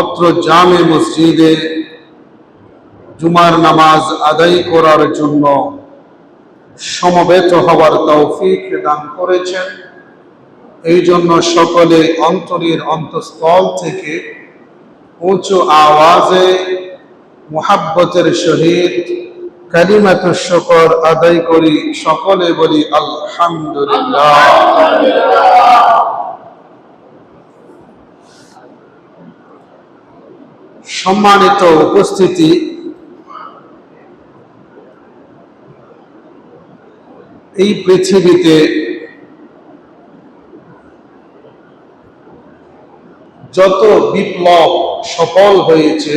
অত্র জামে মসজিদে জুমার নামাজ আদায় করার জন্য সমবেত হওয়ার তৌফিক দান করেছেন। এই জন্য সকলে অন্তরের অন্তঃস্থল থেকে উঁচু আওয়াজে মুহাব্বতের সহিত কালিমাতুশ শুকর আদায় করি। সকলে বলি আলহামদুলিল্লাহ। সম্মানিত উপস্থিতি, এই পৃথিবীতে যত বিপ্লব সফল হয়েছে,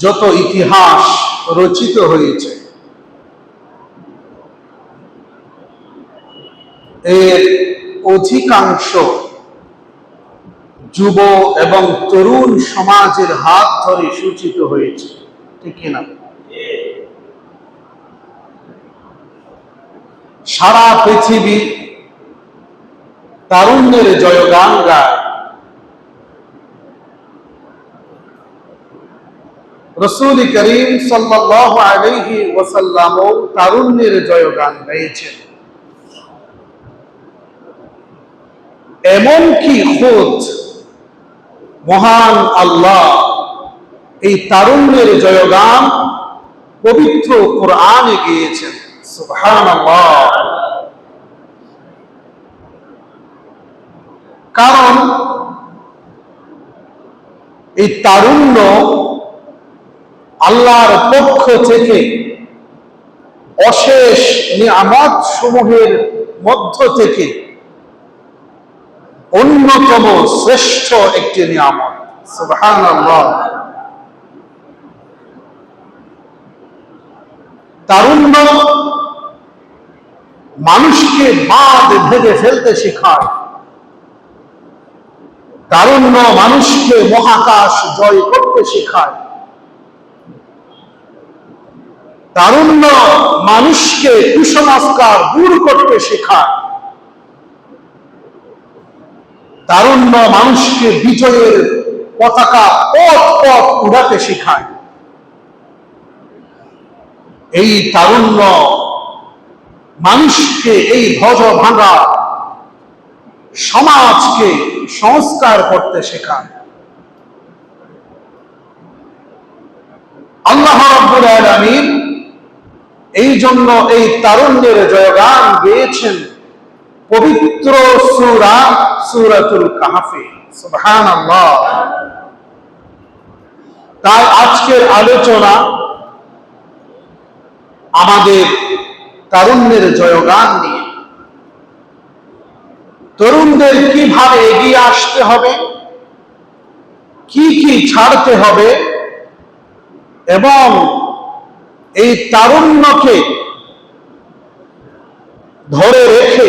যত ইতিহাস রচিত হয়েছে, এর অধিকাংশ যুব এবং তরুণ সমাজের হাত ধরে সূচিত হয়েছে, ঠিক কিনা? সারা পৃথিবী তারুণ্যের জয়গান গায়। রাসূল করিম সাল্লাল্লাহু আলাইহি ওয়াসাল্লাম তারুণ্যের জয়গান গাইছেন। এমনকি খোদ মহান আল্লাহ এই তারুণ্যের জয়গান পবিত্র কোরআনে গেয়েছেন। সুবহানাল্লাহ। কারণ এই তারুণ্য আল্লাহর পক্ষ থেকে অশেষ নিয়ামত সমূহের মধ্য থেকে অন্যতম শ্রেষ্ঠ একটি নিয়ামত। সুবহানাল্লাহ। তারুণ্য মানুষকে বাঁধ ভেঙে ফেলতে শেখায়। তারুণ্য মানুষকে মহাকাশ জয় করতে শেখায়। তারুণ্য মানুষকে কুসংস্কার দূর করতে শেখায়। তারুণ্য মানুষকে বিজয়ের পতাকা পথ পথ উড়াতে শেখায়। এই তারুণ্য মানুষকে এই ধ্বজ ভাঙা সমাজকে সংস্কার করতে শেখায়। আল্লাহ রাব্বুল আলামিন এই জন্য এই তারুণ্যের জয়গান গেয়েছেন পবিত্র সূরা সূরাতুল কাহফে। সুবহানাল্লাহ। তাই আজকের আলোচনা আমাদের তারুণ্যের জয়গান নিয়ে। তরুণদের কিভাবে এগিয়ে আসতে হবে, কি কি ছাড়তে হবে, এবং এই তারুণ্যকে ধরে রেখে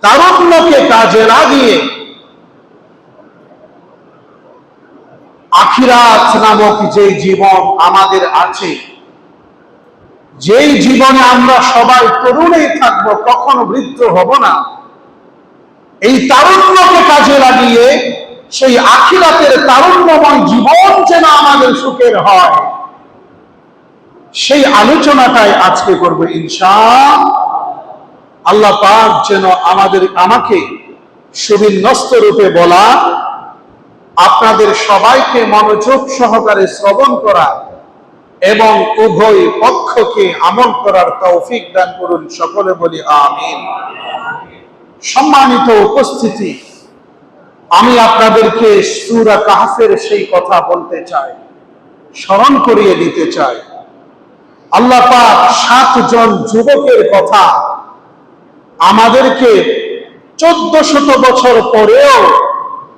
তারুণ্যকে কাজে লাগিয়ে আখিরাত নামক যে জীবন আমাদের আছে, যেই জীবনে আমরা সবাই তরুণেই থাকবো, কখনো বৃদ্ধ হব না, এই তারুণ্যকে কাজে লাগিয়ে সেই আখিরাতের তারুণ্যময় জীবন যেন আমাদের সুখের হয়, সেই আলোচনাটাই আজকে করব ইনশাআল্লাহ। আল্লাহ পাক যেন আমাকে সুবিন্যস্ত রূপে বলা, আপনাদের সবাইকে মনোযোগ সহকারে শ্রবণ করা এবং উভয় পক্ষকে আমল করার তৌফিক দান করুন। সকলে বলি আমিন। সম্মানিত উপস্থিতি, আমি আপনাদেরকে সূরা কাহফের সেই কথা বলতে চাই, স্মরণ করিয়ে দিতে চাই। আল্লাহ পাক 7 জন যুবকের কথা আমাদেরকে 1400 বছর পরেও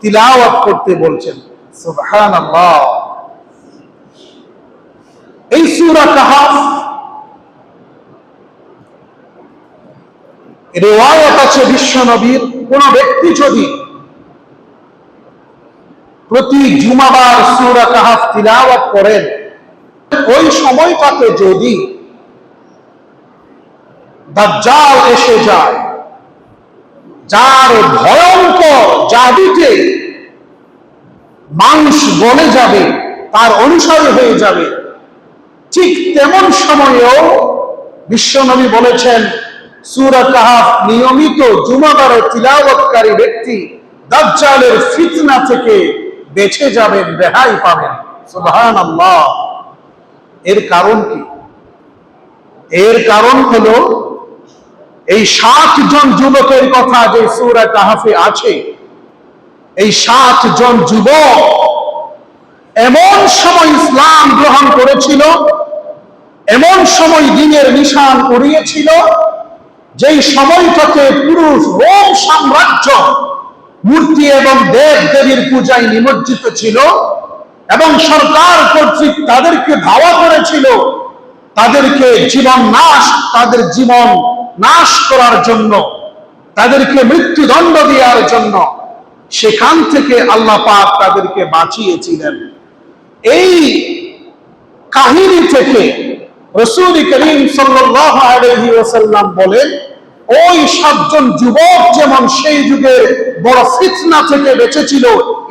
তিলাওয়াত করতে বলছেন। সুবহানাল্লাহ। এই সূরা কাহফ রিওয়ায়াত আছে বিশ্ব নবীর, কোন ব্যক্তি যদি প্রতি জুমাবার সূরা কাহফ তিলাওয়াত করেন, ওই সময়টাতে যদি দাজ্জাল এসে যায়, যার ভয়ঙ্কর জাদুতে মানুষ বলে যাবে, তার অনুসারী হয়ে যাবে। ঠিক তেমন সময়েও বিশ্বনবী বলেছেন, সূরা কাহফ নিয়মিত জুমাবারে তিলাওয়াতকারী ব্যক্তি দাজ্জালের ফিতনা থেকে বেঁচে যাবেন, রেহাই পাবেন। সুবহানাল্লাহ। এর কারণ কি? এর কারণ হলো এই 60 জন যুবকের কথা যে সূরা কাহফে আছে। এই 60 জন যুবক এমন সময় ইসলাম গ্রহণ করেছিল, এমন সময় দ্বীনের নিশান উড়িয়েছিল, যেই সময়টাতে পুরো রোম সাম্রাজ্য মূর্তি এবং দেব দেবীর পূজায় নিমজ্জিত ছিল, এবং সরকার কর্তৃক তাদেরকে ধাওয়া করেছিল তাদেরকে তাদের জীবন নাশ করার জন্য, তাদেরকে মৃত্যুদণ্ড দেওয়ার জন্য। সেখান থেকে আল্লাহ পাক তাদেরকে বাঁচিয়েছিলেন। এই কাহিনী থেকে রাসূল করিম সাল্লাল্লাহু আলাইহি ওয়াসাল্লাম বলেন, ওই 7 জন যুবক যেমন সেই যুগের বড় ফিতনা থেকে বেঁচেছিল,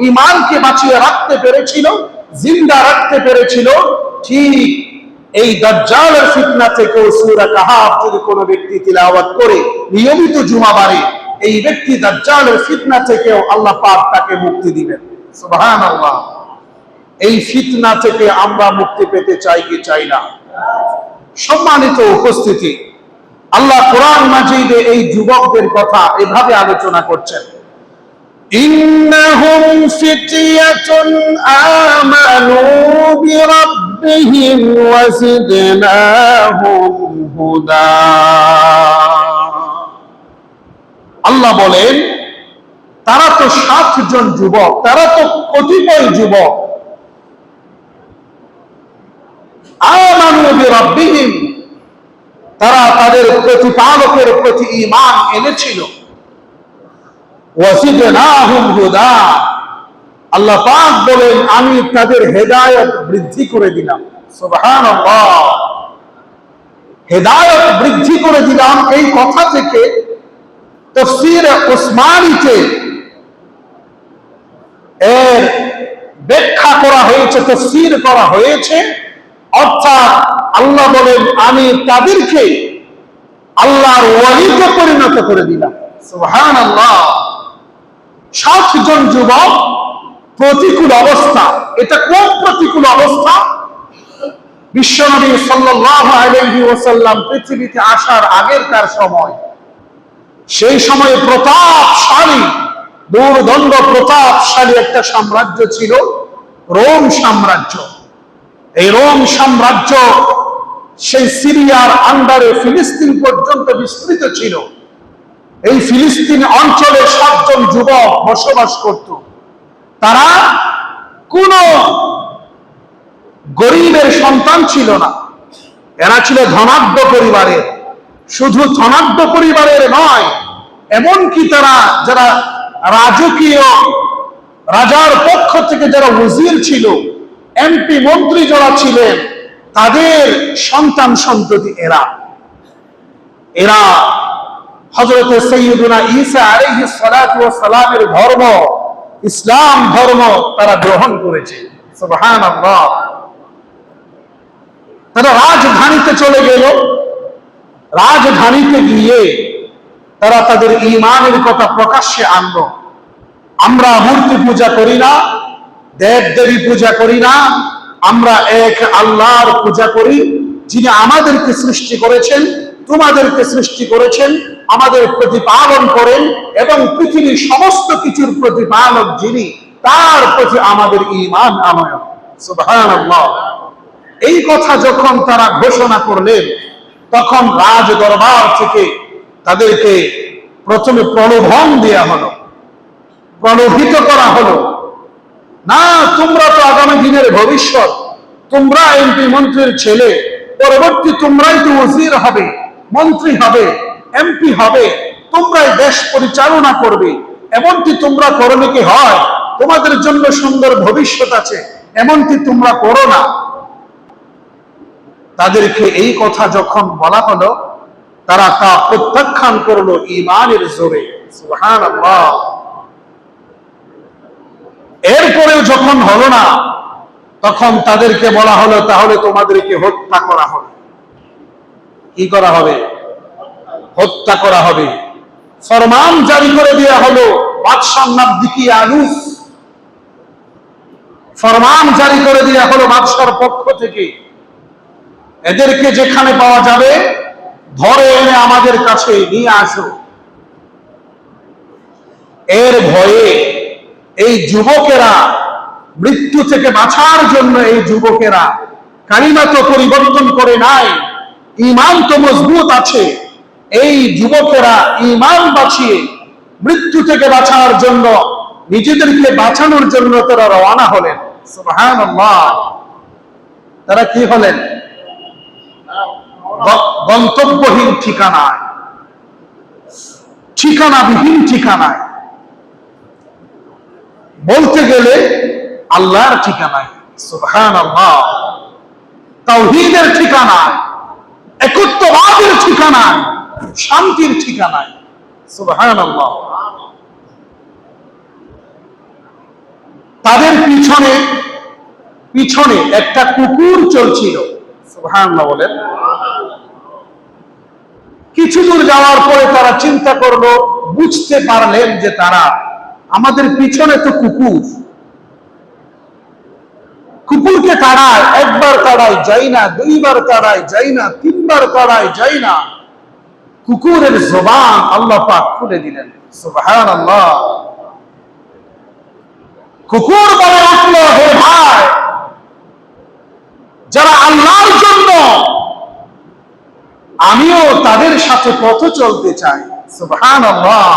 ঈমানকে বাঁচিয়ে রাখতে পেরেছিল, জিন্দা রাখতে পেরেছিল, ঠিক এই দাজ্জালের ফিতনা থেকে সূরা কাহফ যদি কোনো ব্যক্তি তিলাওয়াত করে নিয়মিত জুমাবারে, এই ব্যক্তি দাজ্জালের ফিতনা থেকেও আল্লাহ পাক তাকে মুক্তি দিবেন। সুবহানাল্লাহ। এই ফিতনা থেকে আমরা মুক্তি পেতে চাই কি চাই না? সম্মানিত উপস্থিতি, আল্লাহ কোরআন মাজিদে এই যুবকদের কথা এভাবে আলোচনা করছেন, ইন্নাহুম ফিতয়াতুন আমানু বিরাব্বিহিম ওয়া জিদনাহুম হুদা। আল্লাহ বলেন, তারা তো 7 জন যুবক, তারা তো কতিপয় যুবক। আমানু বিরাব্বিহিম, তারা তাদের প্রতিপালকের প্রতি ঈমান এনেছিল। ওয়াজিদনাহুম হুদা, আল্লাহ পাক বলেন, আমি তাদের হেদায়েত বৃদ্ধি করে দিলাম। সুবহানাল্লাহ। হেদায়েত বৃদ্ধি করে দিলাম, এই কথা থেকে তাফসীর উসমানীতে এর ব্যাখ্যা করা হয়েছে, তাফসীর করা হয়েছে, অর্থাৎ আল্লাহ বলেন, আমি তাদেরকে আল্লাহর ওয়ালিতে পরিণত করে দিলাম। সুবহানাল্লাহ। 7 জন যুবক, প্রতিকূল অবস্থা। এটা কোন প্রতিকূল অবস্থা? বিশ্বনবী সাল্লাল্লাহু আলাইহি ওয়াসাল্লাম পৃথিবীতে আসার আগেরকার সময়। সেই সময়ে প্রতাপশালী, দুর্দণ্ড প্রতাপশালী একটা সাম্রাজ্য ছিল, রোম সাম্রাজ্য। এই রোম সাম্রাজ্য সেই সিরিয়ার আন্ডারে ফিলিস্তিন পর্যন্ত বিস্তৃত ছিল। এই ফিলিস্তিন অঞ্চলে 7 জন যুবক বসবাস করত। তারা কোন গরিবের সন্তান ছিল না, এরা ছিল ধনাঢ্য পরিবারের। শুধু ধনাঢ্য পরিবারের নয়, এমনকি তারা যারা রাজকীয় রাজার পক্ষ থেকে যারা ওজির ছিল, এমপি মন্ত্রী যারা ছিলেন, তাদের সন্তান সন্ততি এরা হযরত সাইয়্যিদুনা ঈসা আলাইহিস সালাতু ওয়াস সালামের ধর্ম, ইসলাম ধর্ম তারা গ্রহণ করেছে। সুবহানাল্লাহ। তারা রাজধানীতে চলে গেল। রাজধানীতে গিয়ে তারা তাদের ঈমানের কথা প্রকাশ্যে আনলো। আমরা মূর্তি পূজা করি না, দেব দেবী পূজা করি না, আমরা এক আল্লাহর পূজা করি, যিনি আমাদেরকে সৃষ্টি করেছেন, তোমাদেরকে সৃষ্টি করেছেন, আমাদের প্রতিপালন করেন, এবং পৃথিবীর সমস্ত কিছুর প্রতিপালক যিনি, তার প্রতি আমাদের ঈমান আনয়ন। সুবহানাল্লাহ। এই কথা যখন তারা ঘোষণা করলেন, তখন রাজ দরবার থেকে তাদেরকে প্রথমে প্রলোভন দেয়া হলো, প্রলোভিত করা হলো। না, তোমরা তো আগামী দিনের ভবিষ্যৎ, তোমরা এমপি মন্ত্রীর ছেলে, পরবর্তী তোমরাই তো ওজির হবে, মন্ত্রী হবে, এমপি হবে, তোমরাই দেশ পরিচালনা করবে। এমনটি তোমরা করলে কি হয়? তোমাদের জন্য সুন্দর ভবিষ্যৎ আছে, এমনটি তোমরা করো না। তাদেরকে এই কথা যখন বলা হলো, তারা তা প্রত্যাখ্যান করলো ঈমানের জোরে। সুবহানাল্লাহ। এরপরেও যখন হলো না, তখন তাদেরকে বলা হলো তাহলে তোমাদেরকে হত্যা করা হবে। কি করা হবে? হত্যা করা হবে। ফরমান জারি করে দেওয়া হলো বাদশাহ নাবদিকিয়ানুস, ফরমান জারি করে দেওয়া হলো বাদশার পক্ষ থেকে, এদেরকে যেখানে পাওয়া যাবে ধরে এনে আমাদের কাছে নিয়ে আসো। এর ভয়ে এই যুবকেরা, মৃত্যু থেকে বাঁচার জন্য এই যুবকেরা কালিমা তো পরিবর্তন করে নাই, ঈমান তো মজবুত আছে। এই যুবকেরা ঈমান বাঁচিয়ে মৃত্যু থেকে বাঁচার জন্য, নিজেদেরকে বাঁচানোর জন্য তারা রওনা হলেন। সুবহানাল্লাহ। তারা কি হলেন? গন্তব্যহীন ঠিকানায়, ঠিকানাবিহীন ঠিকানায়, বলতে গেলে আল্লাহর ঠিকানায়। সুবহানাল্লাহ। তাওহীদের ঠিকানায়, একত্ববাদের ঠিকানায়, শান্তির ঠিকানায়। সুবহানাল্লাহ। তাদের পিছনে পিছনে একটা কুকুর চলছিল। সুবহানাল্লাহ বলেন। কিছু দূর যাওয়ার পরে তারা চিন্তা করলো, বুঝতে পারলেন যে তারা, আমাদের পিছনে তো কুকুর, কুকুরকে তাড়ায়, একবার তাড়ায় যাই না, দুইবার তাড়ায় যাই না, তিনবার তাড়ায় যাই না। কুকুরের জবান আল্লাহ পাক খুলে দিলেন। সুবহানাল্লাহ। কুকুর বলে উঠলো, হে ভাই, যারা আল্লাহর জন্য, আমিও তাদের সাথে পথ চলতে চাই। সুবহানাল্লাহ।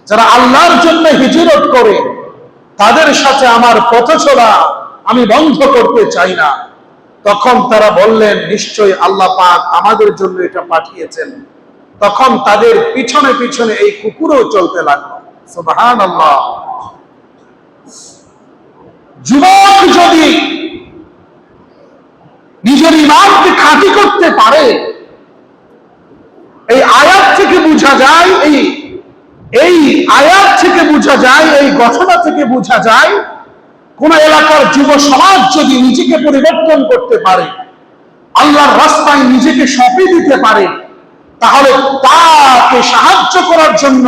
যারা আল্লাহর জন্য হিজরত করে, তাদের সাথে আমার পথ চলা আমি বন্ধ করতে চাই না। তখন তারা বললেন, নিশ্চয়ই আল্লাহ পাক আমাদের জন্য এটা পাঠিয়েছেন। তখন তাদের পিছনে পিছনে এই কুকুরও চলতে লাগলো। সুবহানাল্লাহ। যুবক যদি নিজের ঈমানকে খাঁটি করতে পারে, এই আয়াত থেকে বোঝা যায়, এই আয়াত থেকে বোঝা যায়, এই ঘটনা থেকে বোঝা যায়, কোন এলাকার যুব সমাজ যদি নিজেকে পরিবর্তন করতে পারে, আল্লাহর রাস্তায় নিজেকে সঁপে দিতে পারে, তাহলে তাকে সাহায্য করার জন্য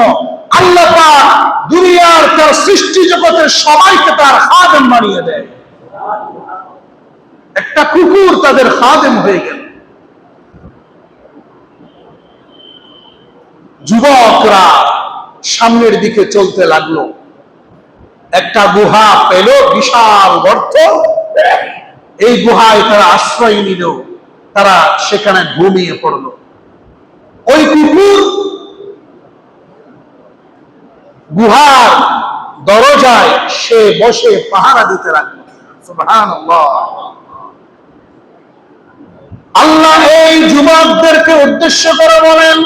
আল্লাহ পাক দুনিয়ার তার সৃষ্টি জগতের সবাইকে তার খাদেম বানিয়ে দেয়। একটা কুকুর তাদের খাদেম হয়ে গেল। যুবকরা সামনের দিকে চলতে লাগলো। একটা গুহা পেল, বিশাল গর্ত। এই গুহায় তারা আশ্রয় নিল, তারা সেখানে ঘুমিয়ে পড়ল। ওই কুকুর গুহার দরজায় সে বসে পাহারা দিতে লাগলো। সুবহানাল্লাহ। আল্লাহ এই যুবকদেরকে উদ্দেশ্য করে বলেন,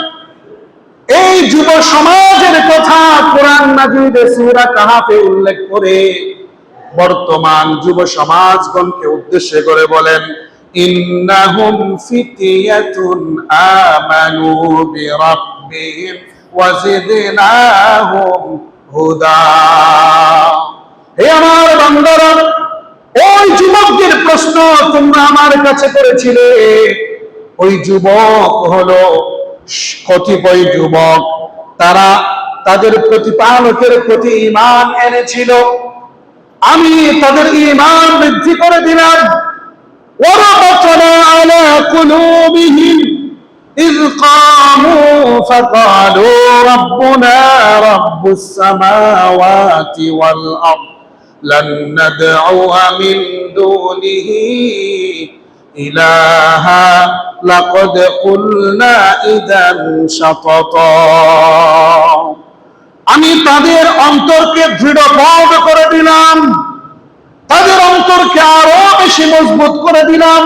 এই যুব সমাজের কথা কোরআন মাজিদে সূরা কাহাফে উল্লেখ করে বর্তমান যুব সমাজগণকে উদ্দেশ্য করে বলেন, ইন্নাহুম ফিতিয়াতুন আমানু বিরাব্বিহিম ওয়া জিদনাহুম হুদা। হে আমার বান্দারা, ওই যুবকদের প্রশ্ন তোমরা আমার কাছে করেছিলে। ওই যুবক হলো কতিপয় যুবক, তারা তাদের প্রতিপালকের প্রতি ঈমান এনেছিল, আমি তাদের ঈমান বৃদ্ধি করে দিলাম। ওয়ারাবাতনা আলা কুলুবিহিম ইয কামু ফাকালু রাব্বুনা রাব্বুস সামাওয়াতি ওয়াল আরদ লান নাদ'উ মিন দুনিহি ইলাহা লাকাদ কুলনা ইযান শাতাতা। আমি তাদের অন্তরকে দৃঢ় করে দিলাম, তাদের অন্তরকে আরো বেশি মজবুত করে দিলাম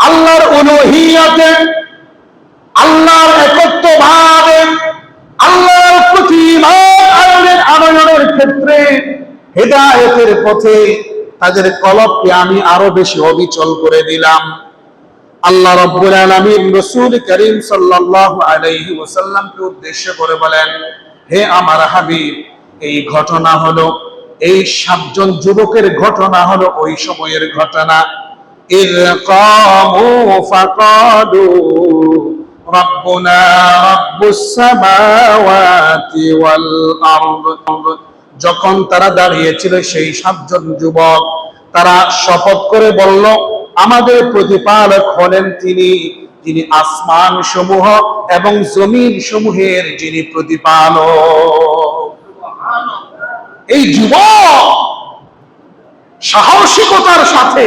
আল্লাহর উলুহিয়াতে, আল্লাহর একত্বভাবে, আল্লাহর প্রতি ঈমান আনয়নের ক্ষেত্রে, হেদায়েতের পথে তাদের কলবকে আমি আরো বেশি অবিচল করে দিলাম। আল্লাহ রাব্বুল আলামিন রাসূল করিম সাল্লাল্লাহু আলাইহি ওয়াসাল্লামকে উদ্দেশ্য করে বলেন, হে আমার হাবিব, এই ঘটনা হলো, এই 7 জন যুবকের ঘটনা হলো ওই সময়ের ঘটনা। ইয কামু ফাকালু রাব্বুনা রাব্বুস সামাওয়াতি ওয়াল আরদ। যখন তারা দাঁড়িয়েছিল সেই 7 জন যুবক, তারা শপথ করে বলল, আমাদের প্রতিপালক হলেন তিনি, যিনি আসমান সমূহ এবং জমিন সমূহের যিনি প্রতিপালক। এই যুবক সাহসিকতার সাথে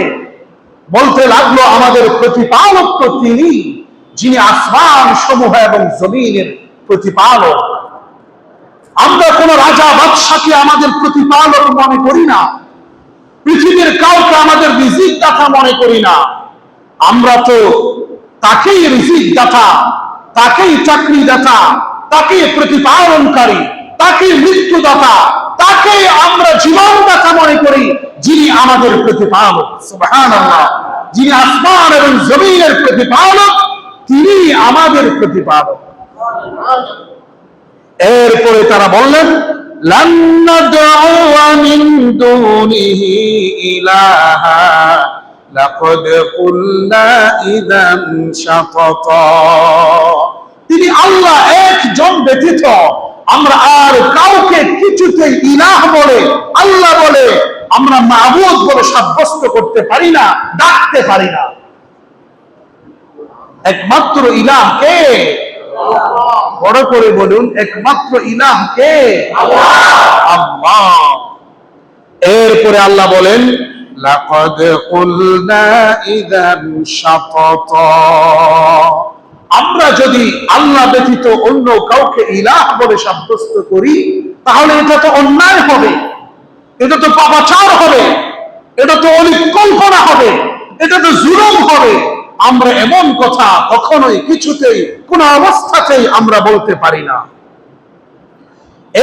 বলতে লাগলো, আমাদের প্রতিপালক তো তিনি, যিনি আসমান সমূহ এবং জমিনের প্রতিপালক। আমরা কোন রাজা বাদশাকে আমাদের প্রতিপালক মনে করি না, পৃথিবীর কাউকে আমাদের রিজিক দাতা মনে করি না। আমরা তো তাকেই রিজিক দাতা, তাকেই চাকরি দাতা, তাকেই প্রতিপালনকারী, তাকেই মৃত্যুদাতা, তাকেই আমরা জীবনদাতা মনে করি, যিনি আমাদের প্রতিপালক। সুবহানাল্লাহ, যিনি আসমান এবং জমিনের প্রতিপালক, তিনি আমাদের প্রতিপালক। এরপরে তারা বললেন, লান নাদউয়া মিন দুনিহি ইলাহা লাকাদ কুলনা ইযান শাতাতা। তিনি আল্লাহ একজন ব্যতীত আমরা আর কাউকে কিছুতেই ইলাহ বলে, আল্লাহ বলে, আমরা মাবুদ বলে সাব্যস্ত করতে পারি না, ডাকতে পারি না। একমাত্র ইলাহ কে? বড় করে বলুন, একমাত্র ইলাহ কে? আল্লাহ। এরপরে আল্লাহ বলেন, লাকাদ কুলনা ইযান শাতাতা। আমরা যদি আল্লাহ ব্যতীত অন্য কাউকে ইলাহ বলে সাব্যস্ত করি, তাহলে এটা তো অন্যায় হবে, এটা তো পাপাচার হবে, এটা তো অনিকল্পনা হবে, এটা তো জুলুম হবে। আমরা এমন কথা কখনোই, কিছুতেই, কোন অবস্থাতেই আমরা বলতে পারি না।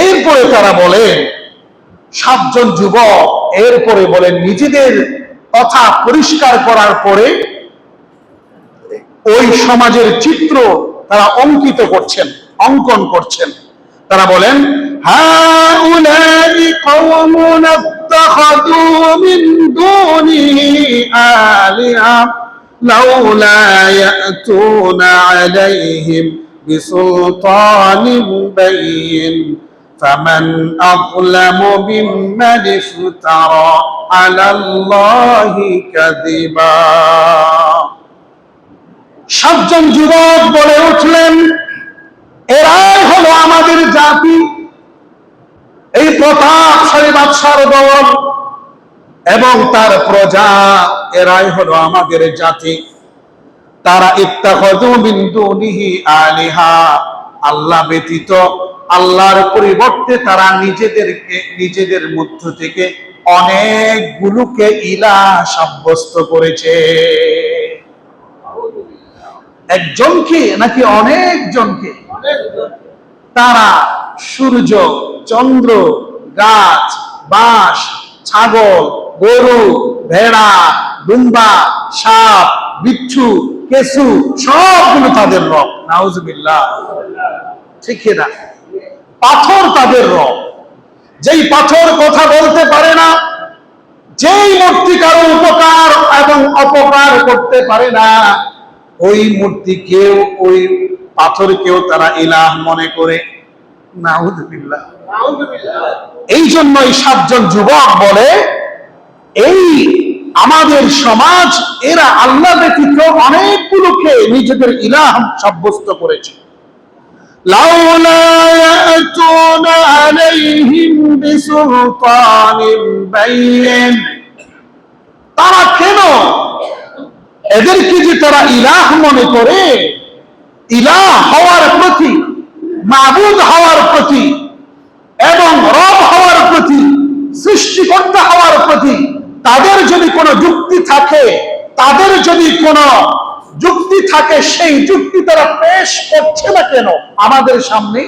এরপরে তারা বলেন, 7 জন যুবক এরপরে বলেন, নিজেদের কথা পরিষ্কার করার পরে ওই সমাজের চিত্র তারা অঙ্কিত করছেন, অঙ্কন করছেন। তারা বলেন, হাউলাই কওমুন ইত্তাখাযু মিন দুনিহি আলিহা লাউলা ইয়াতুনা আলাইহিম বিসুলতানিন বাইয়িন ফামান আযলামু মিম্মান ইফতারা আলাল্লাহি কাযিবা। 7 জন যুবক বলে উঠলেন, এরাই হলো আমাদের জাতি, এই প্রতাপশালী বাদশার দল এবং তার প্রজা, এরাই হলো আমাদের জাতি। তারা ইত্তাখাযু মিন দুনিহি আলিহা, আল্লাহ ব্যতীত, আল্লাহর পরিবর্তে তারা নিজেদের মধ্য থেকে অনেকগুলোকে ইলাহ সাব্যস্ত করেছে। একজনকে নাকি অনেকজনকে? তারা সূর্য, চন্দ্র, গাছ, বাঁশ, ছাগল, গরু, ভেড়া, দুম্বা, সাপ, বিচ্ছু, কেঁচু সবগুলো তাদের রব। নাউজুবিল্লাহ, ঠিক না? পাথর তাদের রব। যেই পাথর কথা বলতে পারে না, যেই মূর্তি কারো উপকার এবং অপকার করতে পারে না, ওই মূর্তিকেও, ওই পাথরকেও তারা ইলাহ মনে করে। নাউজুবিল্লাহ। এই জন্যই 7 জন যুবক বলে, এই আমাদের সমাজ, এরা আল্লাহ ব্যতীত অনেকগুলোকে নিজেদের ইলাহ সাব্যস্ত করেছে। লাউলা ইয়াতুনা আলাইহিম বিসুলতানিন বাইয়িন। তারা কেন, এদেরকে যে তারা ইলাহ মনে করে, ইলাহ হওয়ার প্রতি, মাবুদ হওয়ার প্রতি এবং রব হওয়ার প্রতি, সৃষ্টিকর্তা হওয়ার প্রতি তাদের যদি কোনো যুক্তি থাকে, তাদের যদি কোনো যুক্তি থাকে, সেই যুক্তি তারা পেশ করছে না কেন আমাদের সামনে?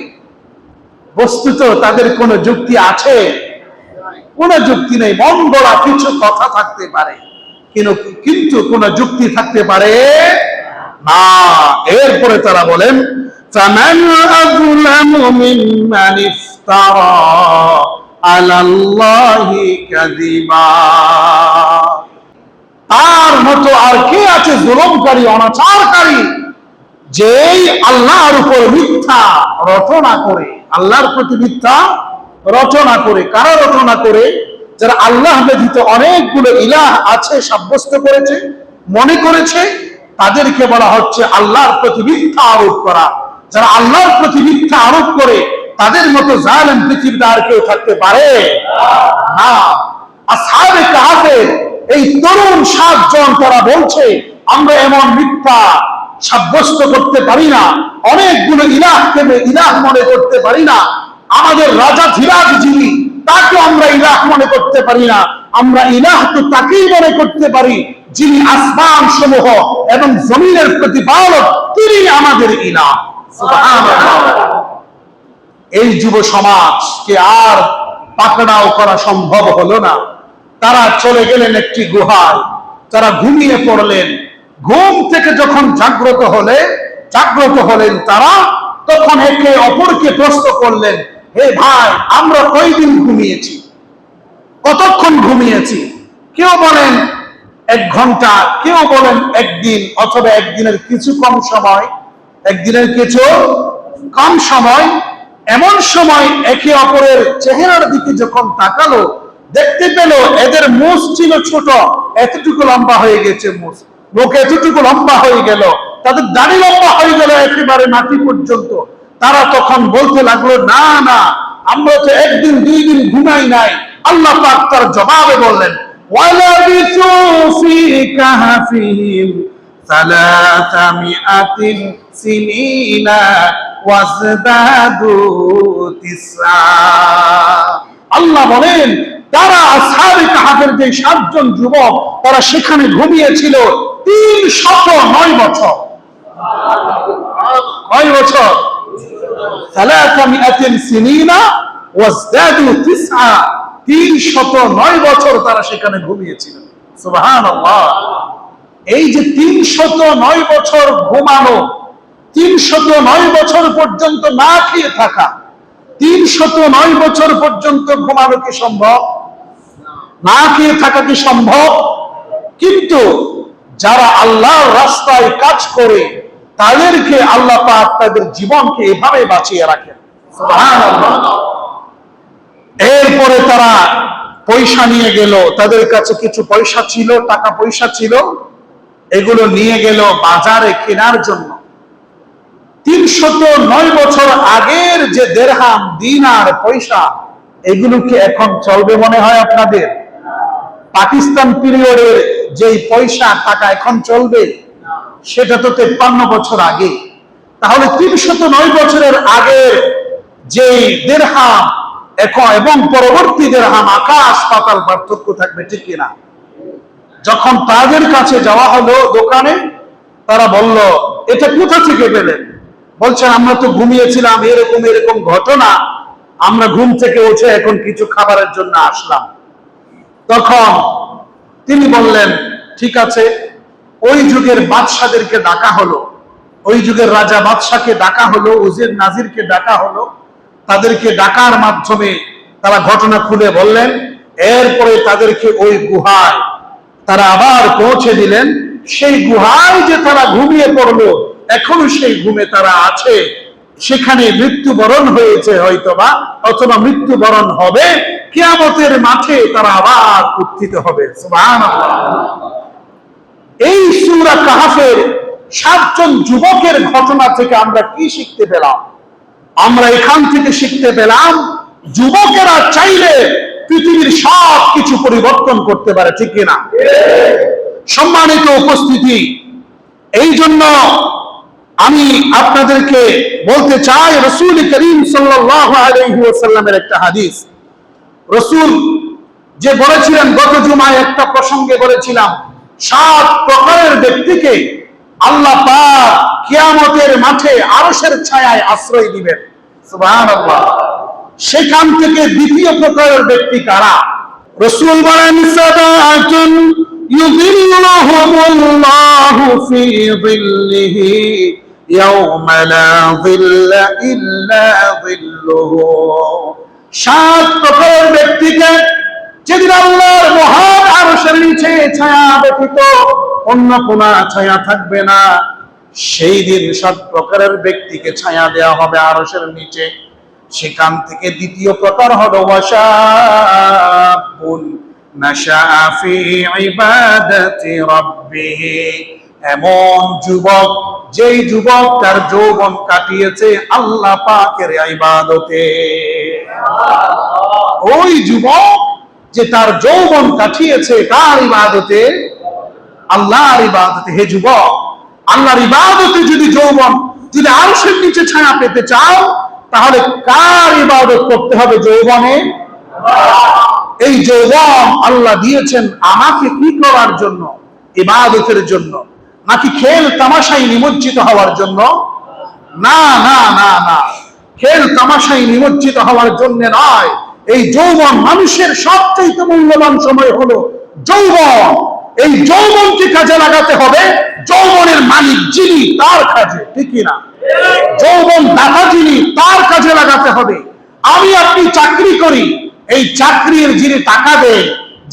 বস্তুত তাদের কোনো যুক্তি আছে? কোনো যুক্তি নেই। মন গড়া কিছু কথা থাকতে পারে, কিন্তু কোনো যুক্তি থাকতে পারে না, এরপরে তারা বলেন ফামান আযলামু মিম্মান ইফতারা আলাল্লাহি কাযিবা, তার মতো আর কে আছে জুলুমকারী, অনাচারকারী, যেই আল্লাহর উপর মিথ্যা রটনা করে, আল্লাহর প্রতি মিথ্যা রটনা করে। কারা রটনা করে? যারা আল্লাহ ব্যতীত অনেকগুলো ইলাহ আছে সাব্যস্ত করেছে, মনে করেছে, তাদেরকে বলা হচ্ছে আল্লাহর প্রতি মিথ্যা আরোপ করা। যারা আল্লাহর প্রতি মিথ্যা আরোপ করে, তাদের মতো জালেম পৃথিবীতে আর কেউ থাকতে পারে না। আসহাবে কাহফের এই তরুণ 7 জন তারা বলছে আমরা এমন মিথ্যা সাব্যস্ত করতে পারি না, অনেকগুলো ইলাহকে ইলাহ মনে করতে পারি না, আমাদের রাজা ধীরাজ যিনি, তাকে আমরা ইলাহ মনে করতে পারি না। আমরা ইলাহ তো তাকেই মনে করতে পারি যিনি আসমান সমূহ এবং জমিনের প্রতিপালক, তিনি আমাদের ইলাহ। সুবহানাল্লাহ। এই যুব সমাজকে আর পাকড়াও করা সম্ভব হলো না। তারা চলে গেলেন একটি গুহায়, তারা ঘুমিয়ে পড়লেন। ঘুম থেকে যখন জাগ্রত হলেন তারা, তখন একে অপরকে প্রশ্ন করলেন, হে ভাই, আমরা কয়দিন ঘুমিয়েছি, কতক্ষণ ঘুমিয়েছি? কেউ বলেন 1 ঘন্টা, কেউ বলেন 1 দিন, অথবা একদিনের কিছু কম সময়, একদিনের কিছু কম সময়। এমন সময় একে অপরের চেহারার দিকে যখন তাকালো, দেখতে পেল এদের মুখ ছিল ছোট, এতটুকু লম্বা হয়ে গেছে, মুখ এতটুকু লম্বা হয়ে গেল, তাদের দাড়ি লম্বা হয়ে গেল একেবারে মাটি পর্যন্ত। তারা তখন বলতে লাগলো, না না, আমরা তো 1 দিন 2 দিন ঘুমাই নাই। আল্লাহ পাক তার জবাবে বললেন, ওয়ালাবিসু ফি কাহফিহিম 300 সিনিনা ওয়াজদাদু 9। আল্লাহ বলেন, তারা আসহাবে কাহফের যে 7 জন যুবক, তারা সেখানে ঘুমিয়েছিল 309 বছর। কয় বছর? 300 সিনিনা ওয়াজদাদু 9। 309 বছর তারা সেখানে ঘুমিয়েছিল। সুবহানাল্লাহ। এই যে 309 বছর ঘুমানো, 309 বছর পর্যন্ত না খেয়ে থাকা, 309 বছর পর্যন্ত ঘুমানো কি সম্ভব? না খেয়ে থাকা কি সম্ভব? কিন্তু যারা আল্লাহর রাস্তায় কাজ করে, তাদেরকে আল্লাহ পাক তাদের জীবনকে এভাবে বাঁচিয়ে রাখেন। সুবহানাল্লাহ। এরপরে তারা পয়সা নিয়ে গেল, তাদের কাছে কিছু পয়সা ছিল, টাকা পয়সা ছিল, এগুলো নিয়ে গেল বাজারে কেনার জন্য। 309 বছর আগের যে দিরহাম, দিনার, পয়সা, এগুলো কি এখন চলবে মনে হয় আপনাদের? পাকিস্তান পিরিয়ডের যেই পয়সা টাকা এখন চলবে? সেটা তো 53 বছর আগে। তাহলে 309 বছরের আগের যে দিরহাম এখন এবং পরবর্তী দিরহাম, আকাশ পাতাল পার্থক্য থাকবে, ঠিক কিনা? যখন তাদের কাছে যাওয়া হলো দোকানে, তারা বলল, এটা কোথা থেকে পেলেন? বলছেন, আমরা তো ঘুমিয়েছিলাম, এরকম এরকম ঘটনা, আমরা ঘুম থেকে উঠে এখন কিছু খাবারের জন্য আসলাম। তখন তিনি বললেন, ঠিক আছে। ওই যুগের বাদশাদেরকে ডাকা হলো, ওই যুগের রাজা বাদশাকে ডাকা হলো, উজির নাজিরকে ডাকা হলো। তাদেরকে ডাকার মাধ্যমে তারা ঘটনা খুলে বললেন। এরপরে তাদেরকে ওই গুহায় তারা আবার পৌঁছে দিলেন। সেই গুহায় যে তারা ঘুমিয়ে পড়লো, এখনো সেই ঘুমে তারা আছে। সেখানে মৃত্যুবরণ হয়েছে হয়তোবা, অথবা মৃত্যুবরণ হবে। কিয়ামতের মাঠে তারা আবার উত্থিত হবে। সুবহানাল্লাহ। এই সূরা কাহফের 7 জন যুবকের ঘটনা থেকে আমরা কি শিখতে পেলাম? আমরা এখান থেকে শিখতে পেলাম, যুবকেরা চাইলে পৃথিবীর সব কিছু পরিবর্তন করতে পারে, ঠিক কিনা? সম্মানিত উপস্থিতি, এই জন্য আমি আপনাদেরকে বলতে চাই, রাসূল করিম সাল্লাল্লাহু আলাইহি ওয়াসাল্লামের একটা হাদিস। রাসূল যে বলেছিলেন, গত জুমায় একটা প্রসঙ্গে বলেছিলাম, 7 প্রকারের ব্যক্তিকে আল্লাহ পাক কিয়ামতের মাঠে আরশের ছায়ায় আশ্রয় দিবেন। সুবহানাল্লাহ। সেখান থেকে দ্বিতীয় প্রকারের ব্যক্তি কারা? রাসূল বলেন, সাদাতুন ইউযিল্লুহুমুল্লাহু ফি যিল্লিহি ইয়াওমা লা যিল্লা ইল্লা যিল্লুহু। 7 প্রকারের ব্যক্তিকে যেদিন আল্লাহর মহান আরশের নিচে ছায়া ব্যতীত অন্য কোনো ছায়া থাকবে না, সেই দিন 7 প্রকারের ব্যক্তিকে ছায়া দেওয়া হবে আরশের নিচে। সেখান থেকে দ্বিতীয় প্রকার হলো ওয়াশাবুন নাশাআ ফি ইবাদাতি রাব্বিহ, এমন যুবক যেই যুবক তার যৌবন কাটিয়েছে আল্লাহ পাকের ইবাদতে। ওই যুবক যে তার যৌবন কাটিয়েছে কার ইবাদতে? আল্লাহর ইবাদতে। হে যুবক, আল্লাহর ইবাদতে যদি যৌবন, যদি আরশের নিচে ছায়া পেতে চাও, তাহলে কার ইবাদত করতে হবে? যৌবনে। এই যৌবন আল্লাহ দিয়েছেন আমাকে কি করার জন্য? ইবাদতের জন্য, নাকি খেল তামাশায় নিমজ্জিত হওয়ার জন্য? না না না না, খেল তামাশায় নিমজ্জিত হওয়ার জন্য নয়। এই যৌবন মানুষের সবচেয়ে মূল্যবান সময় হলো যৌবন। এই যৌবনকে কাজে লাগাতে হবে যৌবনের মালিক যিনি, তার কাজে, ঠিক না? যৌবন দাতা যিনি, তার কাজে লাগাতে হবে। আমি আপনি চাকরি করি, এই চাকরির যিনি টাকা দেন,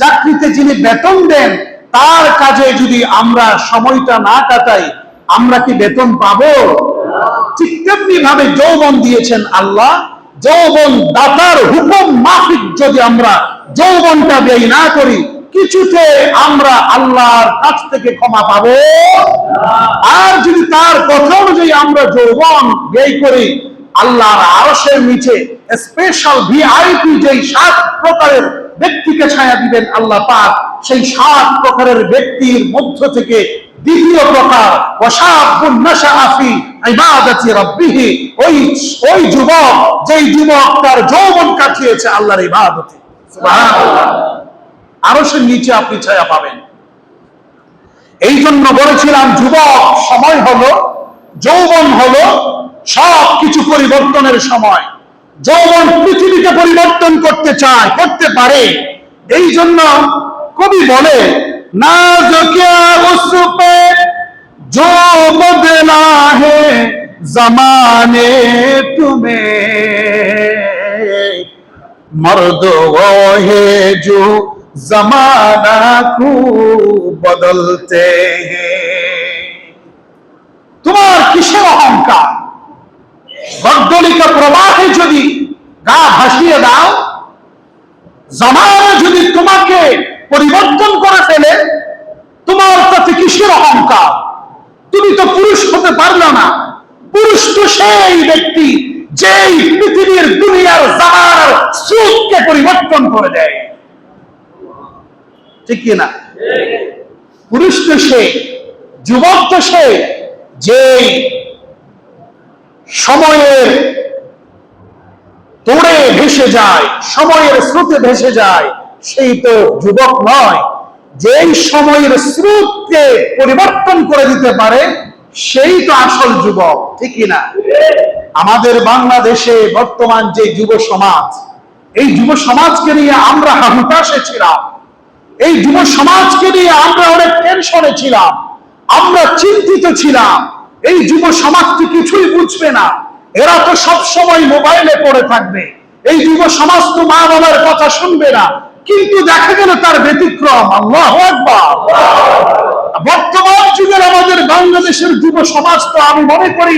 চাকরিতে যিনি বেতন দেন, তার কাজে যদি আমরা সময়টা না কাটাই, আমরা কি বেতন পাবো? ঠিক তেমনি ভাবে যৌবন দিয়েছেন আল্লাহ, যৌবন দাতার হুকুম মাফিক যদি আমরা যৌবনটা ব্যয় না করি, কিছুতে আমরা আল্লাহর কাছ থেকে ক্ষমা পাবো। আর যদি তার কথা অনুযায়ী আমরা যৌবন ব্যয় করি, আল্লাহর আরশের নিচে স্পেশাল ভিআইপি যেই 7 প্রকারের ব্যক্তিকে ছায়া দিবেন আল্লাহ পাক, সেই 7 প্রকারের ব্যক্তির মধ্য থেকে দ্বিতীয় প্রকার ওয়াশাবুন নাশাআ ফি ইবাদাতি রাব্বিহ, ওই যুবক যেই যুবক তার যৌবন কাটিয়েছে আল্লাহর ইবাদতে। সুবহানাল্লাহ। আরশের নিচে আপনি ছায়া পাবেন। এই জন্য বলেছিলাম যুবক সময় হলো, যৌবন হলো সবকিছু পরিবর্তনের সময়। যৌবন পৃথিবীকে পরিবর্তন করতে চায়, করতে পারে। এই জন্য কবি বলে, না জকিয়া উসপে जो बदला है जमाने तुम्हें, मर्द वो है जो जमाना को बदलते हैं। তোমার কিসের অহংকার? বদ্ধলিকা প্রবাহে যদি গা ভাসিয়ে দাও, জামানা যদি তোমাকে পরিবর্তন করে ফেলে, তোমার তাতে কিসের অহংকার? তুমি তো পুরুষ হতে পারলে না। পুরুষ তো সেই ব্যক্তি যেই পৃথিবীর দুনিয়ার জামানার স্রোতকে পরিবর্তন করে দেয়, ঠিক কি না? পুরুষ তো সে, যুবক তো সে যেই সময়ের তোড়ে ভেসে যায়, সময়ের স্রোতে ভেসে যায়, সেই তো যুবক নয়। যেই সময়ের স্রোতকে পরিবর্তন করে দিতে পারে, সেই তো আসল যুবক, ঠিক না? আমাদের বাংলাদেশে বর্তমান যে যুব সমাজ, এই যুব সমাজকে নিয়ে আমরা হতাশে ছিলাম। এই যুব সমাজকে নিয়ে আমরা অনেক টেনশনে ছিলাম, আমরা চিন্তিত ছিলাম। এই যুব সমাজটি কিছুই বুঝবে না, এরা তো সব সময় মোবাইলে পড়ে থাকবে। এই যুব সমাজ তো মা বাবার কথা শুনবে না। কিন্তু দেখা গেল তার ব্যতিক্রম। আল্লাহু আকবার। বর্তমান যুগের আমাদের বাংলাদেশের যুব সমাজ তো আমি মনে করি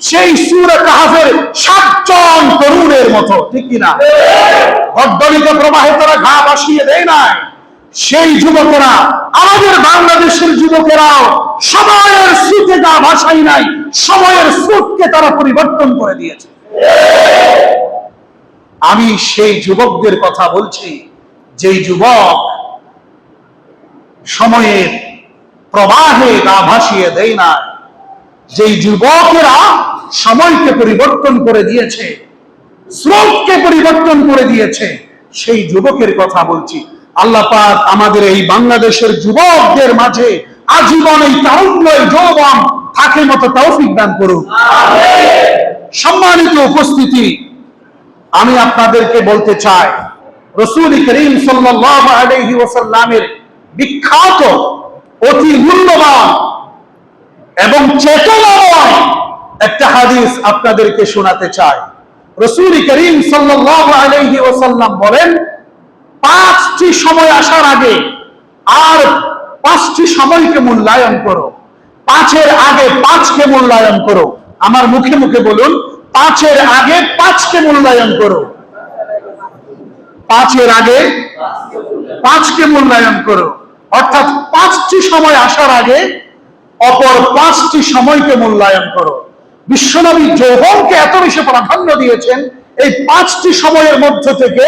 সেই সূরা কাহফের 7 জন তরুণের মতো, ঠিক কিনা? বদ্ধলিত প্রবাহে তারা ঘা ভাসিয়ে দেয় নাই। সেই যুবকেরা, আমাদের বাংলাদেশের যুবকেরাও সময়ের স্রোতে গা ভাসায় নাই, সময়ের স্রোতকে তারা পরিবর্তন করে দিয়েছে। আমি সেই যুবকদের কথা বলছি, যেই যুবক সময়ের প্রবাহে গা ভাসিয়ে দেয় না, যেই যুবকেরা সময়কে পরিবর্তন করে দিয়েছে, স্রোতকে পরিবর্তন করে দিয়েছে, সেই যুবকের কথা বলছি। আল্লাহ পাক আমাদের এই বাংলাদেশের যুবকদের মাঝে আজীবন এই তারুণ্যের যৌবন থাকে মতো তৌফিক দান করুন। সম্মানিত উপস্থিতি, আমি আপনাদেরকে বলতে চাই, রাসূল করিম সাল্লাল্লাহু আলাইহি ওয়াসাল্লামের বিখ্যাত, অতি মূল্যবান এবং চেতনাময় একটা হাদিস আপনাদেরকে শোনাতে চাই। রাসূল করিম সাল্লাল্লাহু আলাইহি ওয়াসাল্লাম বলেন, 5টি সময় আসার আগে আর 5টি সময়কে মূল্যায়ন করো। 5-এর আগে 5কে মূল্যায়ন করো। আমার মুখে মুখে বলুন, 5-এর আগে 5কে মূল্যায়ন করো। 5-এর আগে 5কে মূল্যায়ন করো, অর্থাৎ 5টি সময় আসার আগে অপর 5টি সময়কে মূল্যায়ন করো। বিশ্বনবী যৌবনকে এত বেশি প্রাধান্য দিয়েছেন, এই 5টি সময়ের মধ্য থেকে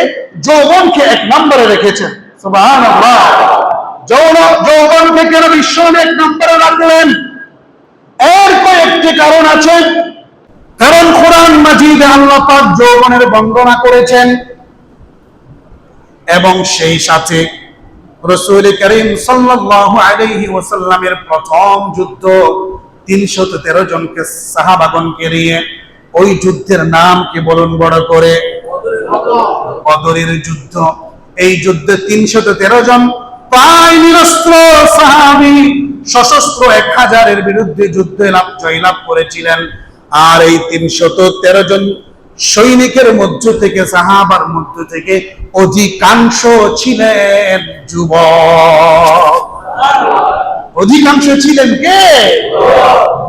যৌবনকে 1 নম্বরে রেখেছেন। সুবহানাল্লাহ। যৌবনকে কেন বিশ্বনবী 1 নম্বরে রাখলেন? এর কয়েকটি কারণ আছে। কারণ কোরআন মাজিদে আল্লাহ পাক যৌবনের বন্দনা করেছেন এবং সেই সাথে রাসূল করিম সাল্লাল্লাহু আলাইহি ওয়াসাল্লামের প্রথম যুদ্ধ 313 জনকে সাহাবাগণকে নিয়ে, ওই যুদ্ধের নাম কি বলুন বড় করে? বদরের যুদ্ধ। এই যুদ্ধে 313 জন প্রায় নিরস্ত্র সাহাবী সশস্ত্র 1000-এর বিরুদ্ধে যুদ্ধে জয়লাভ করেছিলেন। আর এই 313 জন সৈনিকের মধ্য থেকে, সাহাবার মধ্য থেকে অধিকাংশ ছিলেন যুবক। অধিকাংশ ছিলেন কে?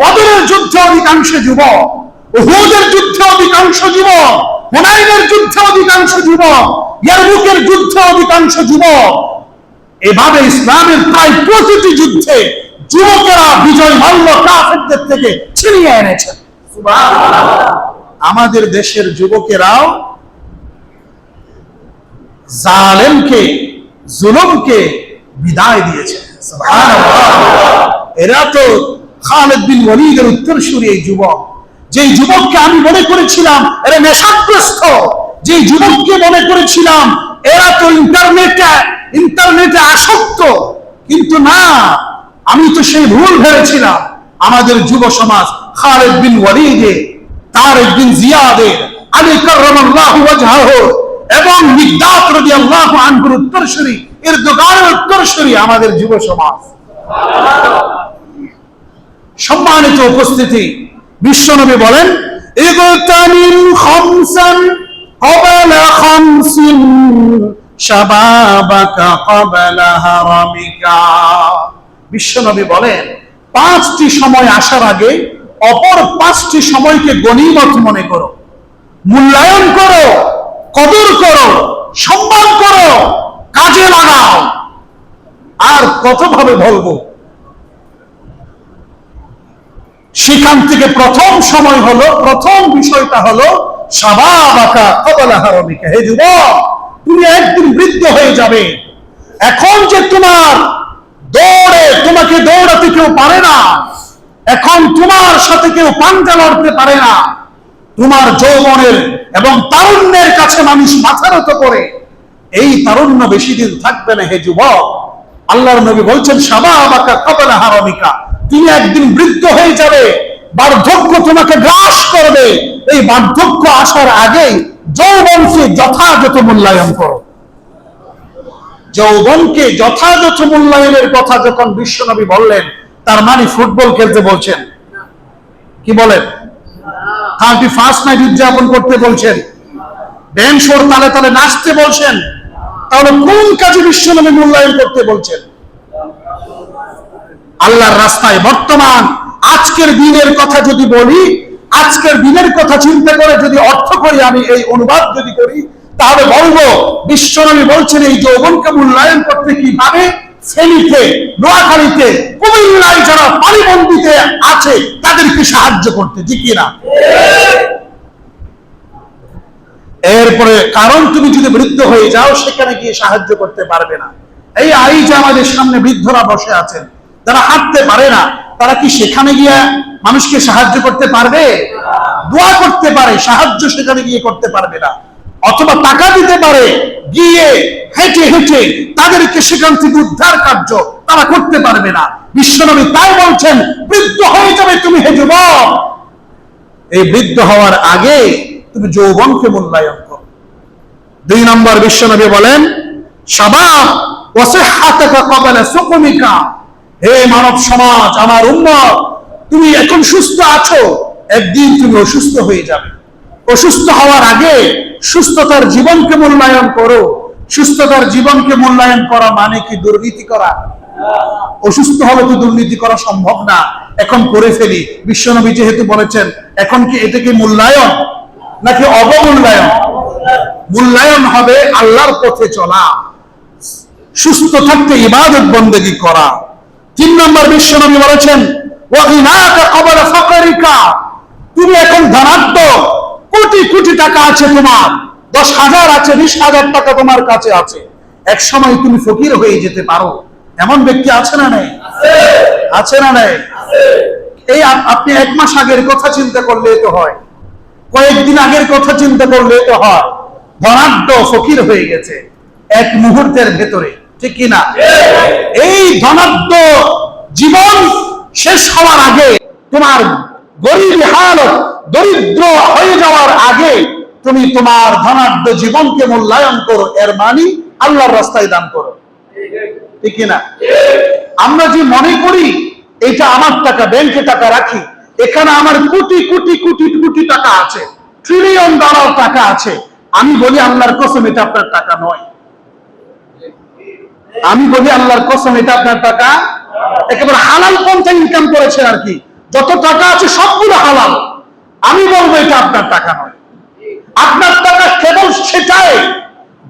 বদরের যুদ্ধে অধিকাংশ যুবক, উহুদের যুদ্ধে অধিকাংশ যুবক, হুনাইনের যুদ্ধে অধিকাংশ যুবক, ইয়ারমুকের যুদ্ধে অধিকাংশ যুবক। এভাবে ইসলামের প্রায় প্রতিটি যুদ্ধে যুবকেরা বিজয় মাল্য কাফেরদের থেকে ছিনিয়ে এনেছেন। সুবহানাল্লাহ। আমাদের দেশের যুবকেরাও জালেমকে, জুলুমকে বিদায় দিয়েছে। সুবহানাল্লাহ। এরা তো খালিদ বিন ওয়ালিদের উত্তরসূরি এই যুবক। যেই যুবককে আমি মনে করেছিলাম এরা নেশাগ্রস্ত, যেই যুবককে মনে করেছিলাম এরা তো ইন্টারনেটে আসক্ত, কিন্তু না, আমি তো সেই ভুল ভেবেছিলাম। আমাদের যুব সমাজ খালিদ বিন ওয়ালিদের, তারেক বিন জিয়াদের, আলী কাররামাল্লাহু ওয়াজহাহু এবং মিকদাদ রাদিয়াল্লাহু আনহুর উত্তরসূরি, এরদোগানের উত্তরসূরি আমাদের যুব সমাজ। সম্মানিত উপস্থিতি, বিশ্বনবী বলেন, ইগতানিম খামসান ক্বাবলা খামসিন শাবাবাকা ক্বাবলা হারামিকা। বিশ্বনবী বলেন, 5টি সময় আসার আগে অপর 5টি সময়কে গনিমত মনে করো, মূল্যায়ন করো, কদর করো, সম্মান করো, কাজে লাগাও। আর কতভাবে বলবো? সেখান থেকে প্রথম সময় হলো, প্রথম বিষয়টা হলো শাবাবাকা ক্বাবলা হারামিকা। হে যুবক, তুমি একদিন বৃদ্ধ হয়ে যাবে। এখন যে তোমাকে দৌড়াতে কেউ পারে না, এখন তোমার সাথে কেউ পাঞ্জা লড়তে পারে না, তোমার যৌবনের এবং তারুণ্যের কাছে মানুষ মাথা নত করে, এই তারুণ্য বেশি দিন থাকবে না। হে যুবক, আল্লাহর নবী বলছেন, শাবাবাকা ক্বাবলা হারামিকা, তুমি একদিন বৃদ্ধ হয়ে যাবে, বার্ধক্য তোমাকে গ্রাস করবে। এই বার্ধক্য আসার আগেই যৌবনকে যথাযথ মূল্যায়ন করো। যৌবনকে যথাযথ মূল্যায়নের কথা যখন বিশ্বনবী বললেন, তার মানে ফুটবল খেলতে বলছেন? কি বলেন? কাউকে ফার্স্ট নাইট উদযাপন করতে বলছেন? ড্যান্সর তালে তালে নাচতে বলছেন? তাহলে কোন কাজে বিশ্বনবী মূল্যায়ন করতে বলছেন? আল্লাহর রাস্তায়। বর্তমান আজকের দিনের কথা যদি বলি, আজকের দিনের কথা চিন্তা করে যদি অর্থ করি, আমি এই অনুবাদ যদি করি, তাহলে বলবো বিশ্বনবী বলছেন এই যৌবনকে মূল্যায়ন করতে কিভাবে? ফেনীতে, নোয়াখালীতে, কুমিল্লায় যারা পানিবন্দীতে আছে তাদেরকে সাহায্য করতে, ঠিক কিনা? এরপরে কারণ তুমি যদি বৃদ্ধ হয়ে যাও, সেখানে গিয়ে সাহায্য করতে পারবে না। এই যে আমাদের সামনে বৃদ্ধরা বসে আছেন, যারা হাঁটতে পারে না, তারা কি সেখানে গিয়ে মানুষকে সাহায্য করতে পারবে? দোয়া করতে পারে, সাহায্য সেখানে গিয়ে করতে পারবে না। অথবা টাকা দিতে পারে, গিয়ে হেঁটে হেঁটে তাদেরকে সেখান থেকে উদ্ধার কার্য তারা করতে পারবে না। বিশ্বনবী তাই বলছেন, বৃদ্ধ হয়ে যাবে তুমি হে যুবক, এই বৃদ্ধ হওয়ার আগে তুমি যৌবনকে মূল্যায়ন করো। 2 নম্বর, বিশ্বনবী বলেন, শাবাব ওয়াসিহ্হাতাকা ক্বাবলা সুকমিকা। হে মানব সমাজ, আমার উম্মত, তুমি এখন সুস্থ আছো, একদিন তুমি অসুস্থ হয়ে যাবে। অসুস্থ হওয়ার আগে সুস্থতার জীবনকে মূল্যায়ন করো। সুস্থতার জীবনকে মূল্যায়ন করা মানে কি দুর্নীতি করা? অসুস্থ হলে তো দুর্নীতি করা সম্ভব না, এখন করে ফেলি। বিশ্বনবী যেহেতু বলেছেন, এখন কি এটাকে মূল্যায়ন নাকি অবমূল্যায়ন? মূল্যায়ন হবে আল্লাহর পথে চলা, সুস্থ থাকতে ইবাদত বন্দেগী করা। 3 নম্বর বিশ্বনবী বলেছেন, ওয়াগিনাকা ক্বাবলা ফাকরিকা। তুমি এখন ধনাঢ্য, কোটি কোটি টাকা আছে তোমার, 10,000 আছে, 20,000 টাকা তোমার কাছে আছে, এক সময় তুমি ফকির হয়ে যেতে পারো। এমন ব্যক্তি আছে না নাই? আছে না নাই? এই আপনি 1 মাস আগের কথা চিন্তা করলে তো হয়, কয়েকদিন আগের কথা চিন্তা করলে তো হয়, ধনাঢ্য ফকির হয়ে গেছে এক মুহূর্তের ভেতরে, ঠিক কি না? এই ধনাঢ্য জীবন শেষ হওয়ার আগে, তোমার গরিব হালত, দরিদ্র হয়ে যাওয়ার আগে তুমি তোমার ধনাঢ্য জীবনকে মূল্যায়ন করো, এর মানে আল্লাহর রাস্তায় দান করো, ঠিক কি না? আমরা যে মনে করি এটা আমার টাকা, ব্যাংকে টাকা রাখি, এখানে আমার কোটি কোটি কোটি কোটি টাকা আছে, ট্রিলিয়ন ডলার টাকা আছে, আমি বলি আল্লাহর কসম এটা আপনার টাকা নয়। আমি বলি আল্লাহর কসম এটা আপনার টাকা, একেবারে হালাল পন্থা ইনকাম করেছেন আর কি, যত টাকা আছে সবগুলো হালাল। আমি বলবো এটা আপনার টাকা নয়। আপনার টাকা কেবল সেটাই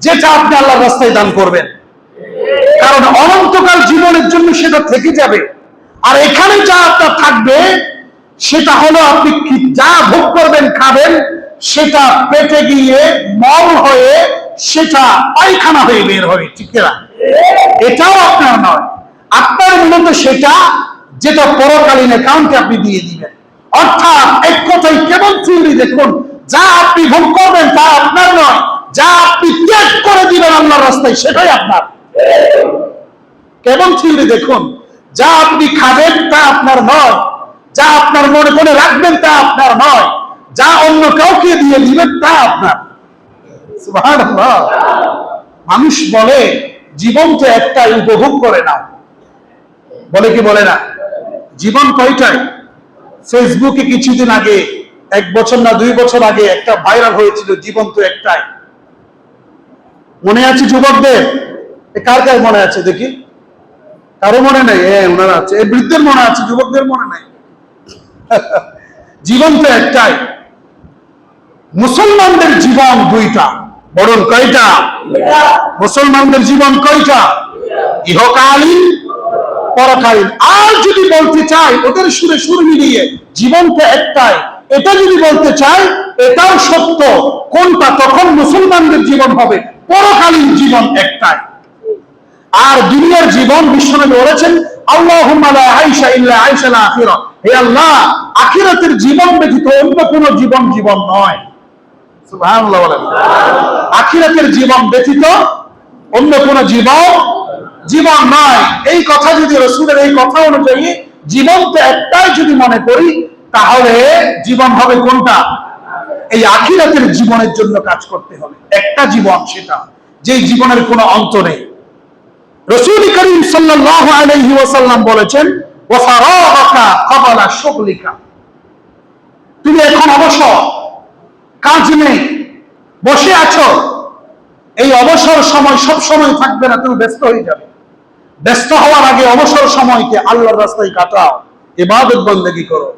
যেটা আপনি আল্লাহর রাস্তায় দান করবেন, কারণ অনন্তকাল জীবনের জন্য সেটা থেকে যাবে। আর এখানে যা আপনার থাকবে সেটা হলো আপনি যা ভোগ করবেন, খাবেন, সেটা পেটে গিয়ে মল হয়ে সেটা পায়খানা হয়ে বের হবে, ঠিক না? এটাও আপনার নয়। আপনার মূলত সেটা যেটা পরকালীন অ্যাকাউন্টে আপনি দিয়ে দিবেন। অর্থাৎ এক কথায় কেবল থিওরি দেখুন, যা আপনি ভোগ করবেন তা আপনার নয়, যা আপনি ত্যাগ করে দিবেন আল্লাহর রাস্তায় সেটাই আপনার। কেবল থিওরি দেখুন, যা আপনি খাবেন তা আপনার নয়, যা আপনার মনে মনে রাখবেন তা আপনার নয়, যা অন্য কাউকে দিয়ে দিবেন তা আপনার। সুবহানাল্লাহ। মানুষ বলে জীবন তো একটাই, উপভোগ করে না, বলে কি বলে না? জীবন কয়টাই? ফেসবুকে কিছুদিন আগে, 1 বছর না 2 বছর আগে একটা ভাইরাল হয়েছিল, জীবন তো একটাই। মনে আছে যুবকদের? কার কার মনে আছে দেখি? কারো মনে নাই? ওনারা আছে, বৃদ্ধের মনে আছে, যুবকদের মনে নাই। জীবন তো একটাই। মুসলমানদের জীবন 2টা, বরং কয়টা? মুসলমানদের জীবন কয়টা? ইহকালীন, পরকালীন। আর যদি বলতে চাই ওদের সুরে সুর মিলিয়ে জীবন তো একটাই, এটা যদি বলতে চাই এটাও সত্য। কোনটা? তখন মুসলমানদের জীবন হবে পরকালীন জীবন একটাই। আর দুনিয়ার জীবন বিশ্বনবী বলেছেন, আল্লাহুম্মা লা আইশা ইল্লা আইশাল আখিরাহ, হে আল্লাহ, আখিরাতের জীবন ব্যতীত অন্য কোনো জীবন জীবন নয়। সুবহানাল্লাহ বলেন। আখিরাতের জীবন ব্যতীত অন্য কোনো জীবন জীবন নয়। এই কথা যদি রাসূলের এই কথা অনুযায়ী জীবন তো একটাই যদি মনে করি, তাহলে জীবন হবে কোনটা? এই আখিরাতের জীবনের জন্য কাজ করতে হবে। একটা জীবন, সেটা যেই জীবনের কোনো অন্ত নেই। রাসূল করিম সাল্লাল্লাহু আলাইহি ওয়াসাল্লাম বলেছেন, ওয়া ফারাগাকা ক্বাবলা শুগলিকা। তুমি এখন অবসর, কাজ নেই, বসে আছো, এই অবসর সময় সব সময় থাকবে না, তুমি ব্যস্ত হয়ে যাবে। ব্যস্ত হওয়ার আগে অবসর সময়কে আল্লাহর রাস্তায় কাটাও, ইবাদত বন্দেগী করো।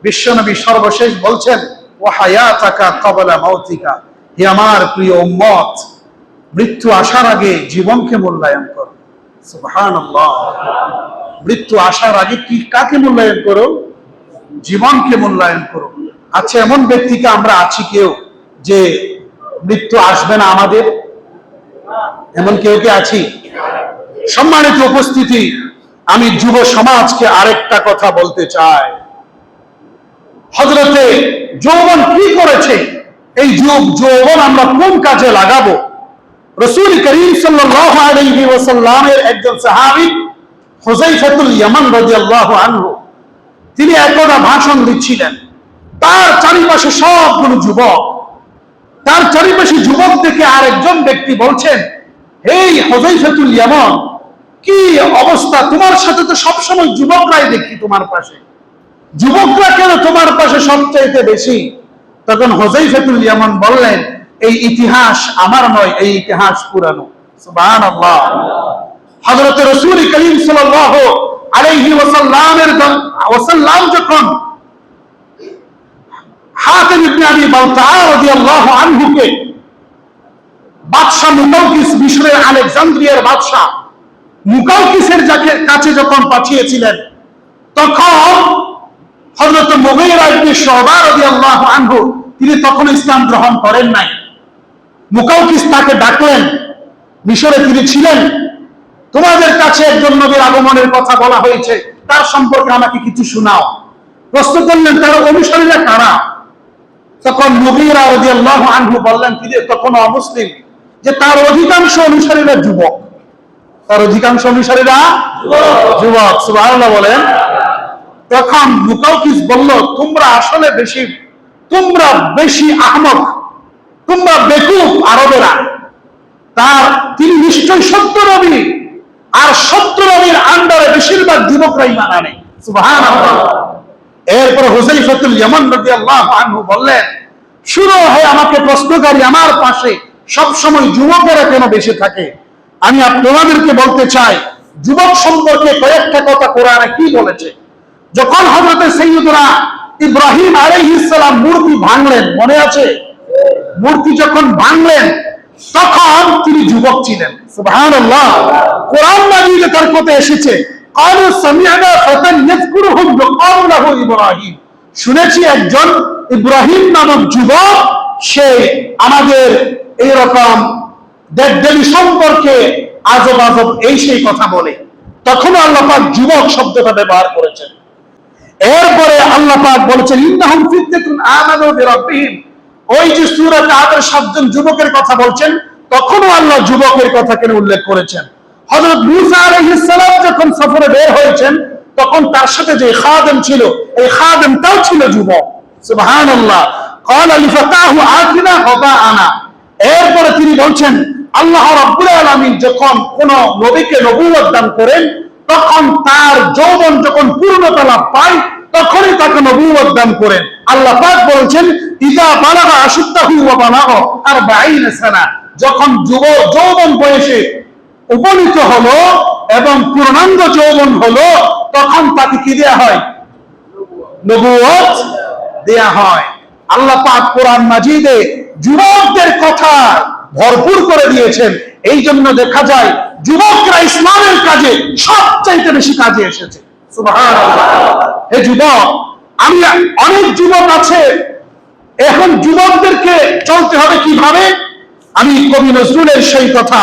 বিশ্বনবী সর্বশেষ বলছেন, ওয়া হায়াতাকা ক্বাবলা মাউতিকা। হে আমার প্রিয় উম্মত, মৃত্যু আসার আগে জীবনকে মূল্যায়ন করো। সুবহানাল্লাহ। মৃত্যু আসার আগে কি কাকে মূল্যায়ন করো? জীবনকে মূল্যায়ন করো। আচ্ছা, এমন ব্যক্তিকে আমরা আছি কেউ যে মৃত্যু আসবে না আমাদের? এমন কেউ কি আছি? সম্মানিত উপস্থিতি, আমি যুব সমাজকে আরেকটা কথা বলতে চাই। হযরতে যৌবন কি করেছে, এই যৌবন আমরা কোন কাজে লাগাবো? রাসূল করিম সাল্লাল্লাহু আলাইহি ওয়াসাল্লামের একজন সাহাবী হুযায়ফাতুল ইয়ামান রাদিয়াল্লাহু আনহু, তিনি একদা ভাষণ দিচ্ছিলেন। তার চারিপাশে সবগুলো যুবক, তার চারিপাশে যুবক দেখে আরেকজন ব্যক্তি বলছেন, এই হুযায়ফাতুল ইয়ামান, কি অবস্থা, তোমার সাথে তো সবসময় যুবকরাই দেখি তোমার পাশে, যুবকরা কেন তোমার পাশে সবচাইতে বেশি? তখন হুযায়ফাতুল ইয়ামান বললেন, এই ইতিহাস আমার নয়, এই ইতিহাস পুরানো। সুবহানাল্লাহ। হযরত রাসূল করিম সাল্লাল্লাহু আলাইহি ওয়াসাল্লাম যখন হাতিম ইবনে আবি বালতাআ রাদিয়াল্লাহু আনহুকে বাদশা মুকাউকিস, মিশরের আলেকজান্দ্রিয়ার বাদশা মুকাউকিসের কাছে যখন পাঠিয়েছিলেন, তখন হযরত মুগীরা ইবনে শুবা রাদিয়াল্লাহু আনহু তিনি তখন ইসলাম গ্রহণ করেন নাই। মুকাউকিস তাকে ডাকলেন, মিশরে তিনি ছিলেন, তোমাদের কাছে একজন নবীর আগমনের কথা বলা হয়েছে, তার সম্পর্কে আমাকে কিছু শোনাও। প্রশ্ন করলেন তার অনুসারীরা কারা? তখন মুগীরা রাদিয়াল্লাহু আনহু বললেন, তিনি তখন অমুসলিম, যে তার অধিকাংশ অনুসারীরা যুবক, তার অধিকাংশ অনুসারীরা যুবক। সুবহানাল্লাহ বলেন। তখন মুকাউকিস বলল, তোমরা আসলে তোমরা বেশি আহমক, তোমরা বেকুফ আরবেরা। তিনি নিশ্চয় সত্য নবী, আর সত্য নবীর আন্ডারে বেশিরভাগ যুবকরা ঈমান আনে। সুবহানাল্লাহ। এরপর হুযায়ফাতুল ইয়ামান রাদিয়াল্লাহু আনহু বললেন, শুনো হে আমাকে প্রশ্নকারী, আমার পাশে সব সময় যুবকেরা কেন বেশি থাকে? আমি আপনাদেরকে বলতে চাই, যুবক সম্পর্কে কয়েকটা কথা কোরআনে কি বলেছে। যখন হযরত সাইয়্যিদুনা ইব্রাহিম আলাইহিস সালাম মূর্তি ভাঙলেন, মনে আছে? মূর্তি যখন ভাঙলেন তখন তিনি যুবক ছিলেন। সুবহানাল্লাহ। কোরআন মাজিদে তার কথা এসেছে, ক্বালু সামি'না ফাতান ইয়াযকুরুহুম ইউকালু লাহু ইব্রাহিম। শুনেছি একজন ইব্রাহিম নামক যুবক, সে আমাদের এইরকম দেবদেবী সম্পর্কে আজব আজব এই সেই কথা বলে। তখন আল্লাহ পাক যুবক শব্দটা ব্যবহার করেছেন। এরপরে আল্লাহ পাক বলেছেন, ইন্নাহুম ফিতনাতুন আমানু বিরাব্বিহিম। ওই যে সূরা কাদের 7 জন যুবকের কথা বলছেন, তখনও আল্লাহ যুবকের কথা কেন উল্লেখ করেছেন? হযরত মূসা আলাইহিস সালাম যখন সফরে বের হয়েছেন, তখন তার সাথে যে খাদেম ছিল, এই খাদেমটাও ছিল যুবক। সুবহানাল্লাহ। ক্বালা লিফাতাহু আতিনা গাদাআনা। এরপরে তিনি বলছেন, আল্লাহ রাব্বুল আলামিন যখন কোন নবীকে নবুয়ত দান করেন, তখন তার যৌবন যখন পূর্ণতা লাভ পায়, তখনই তাকে নবুয়ত দান করেন। আল্লাহ পাক বলেছেন, ইযা বালাগা আশুদ্দাহু ওয়া বালাগা 40 সানা। যখন যৌবন বয়সে উপনীত হলো এবং পূর্ণাঙ্গ যৌবন হলো, তখন তাকে কি দেয়া হয়? নবুয়ত দেয়া হয়। আল্লাহ পাক কোরআন মাজিদে যুবকদের কথা ভরপুর করে দিয়েছেন। এই জন্য দেখা যায় যুবকরা ইসলামের কাজে সবচাইতে বেশি কাজে এসেছে। সুবহানাল্লাহ। এই যুবক, আমি অনেক যুবক আছে, এখন যুবকদেরকে চলতে হবে কিভাবে? আমি কবি নজরুলের সেই কথা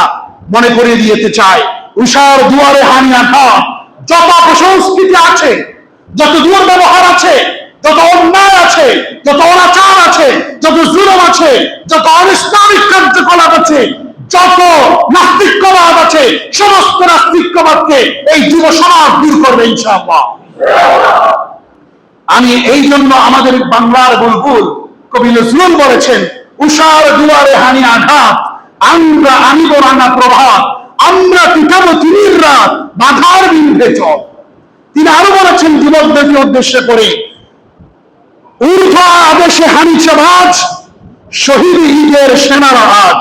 মনে করিয়ে দিতে চাই, উষার দুয়ারে হানি আঘাত। যত অপসংস্কৃতি আছে, যত দুর্ব্যবহার আছে, যত অন্যায় আছে, যত অনাচার আছে, যত জুলুম আছে, যত অনিসলামিক কার্যকলাপ আছে, যত নাস্তিক্যবাদ আছে, সমস্ত নাস্তিক্যবাদকে এই যুব সমাজ দূর করবে ইনশাআল্লাহ। আমি এই জন্য আমাদের বাংলার বুলবুল কবি নজরুল বলেছেন, উষার দুয়ারে হানি আঘাত, আমরা আনিব রাঙা প্রভাত, আমরা পিটাবো তিমির রাত, বাধার বিরুদ্ধে চল। তিনি আরো বলেছেন যুবকদেরকে উদ্দেশ্য করে, ঊর্ধ্ব আদেশে হানিছে বাজ, শহীদ ঈদের সেনারা আজ,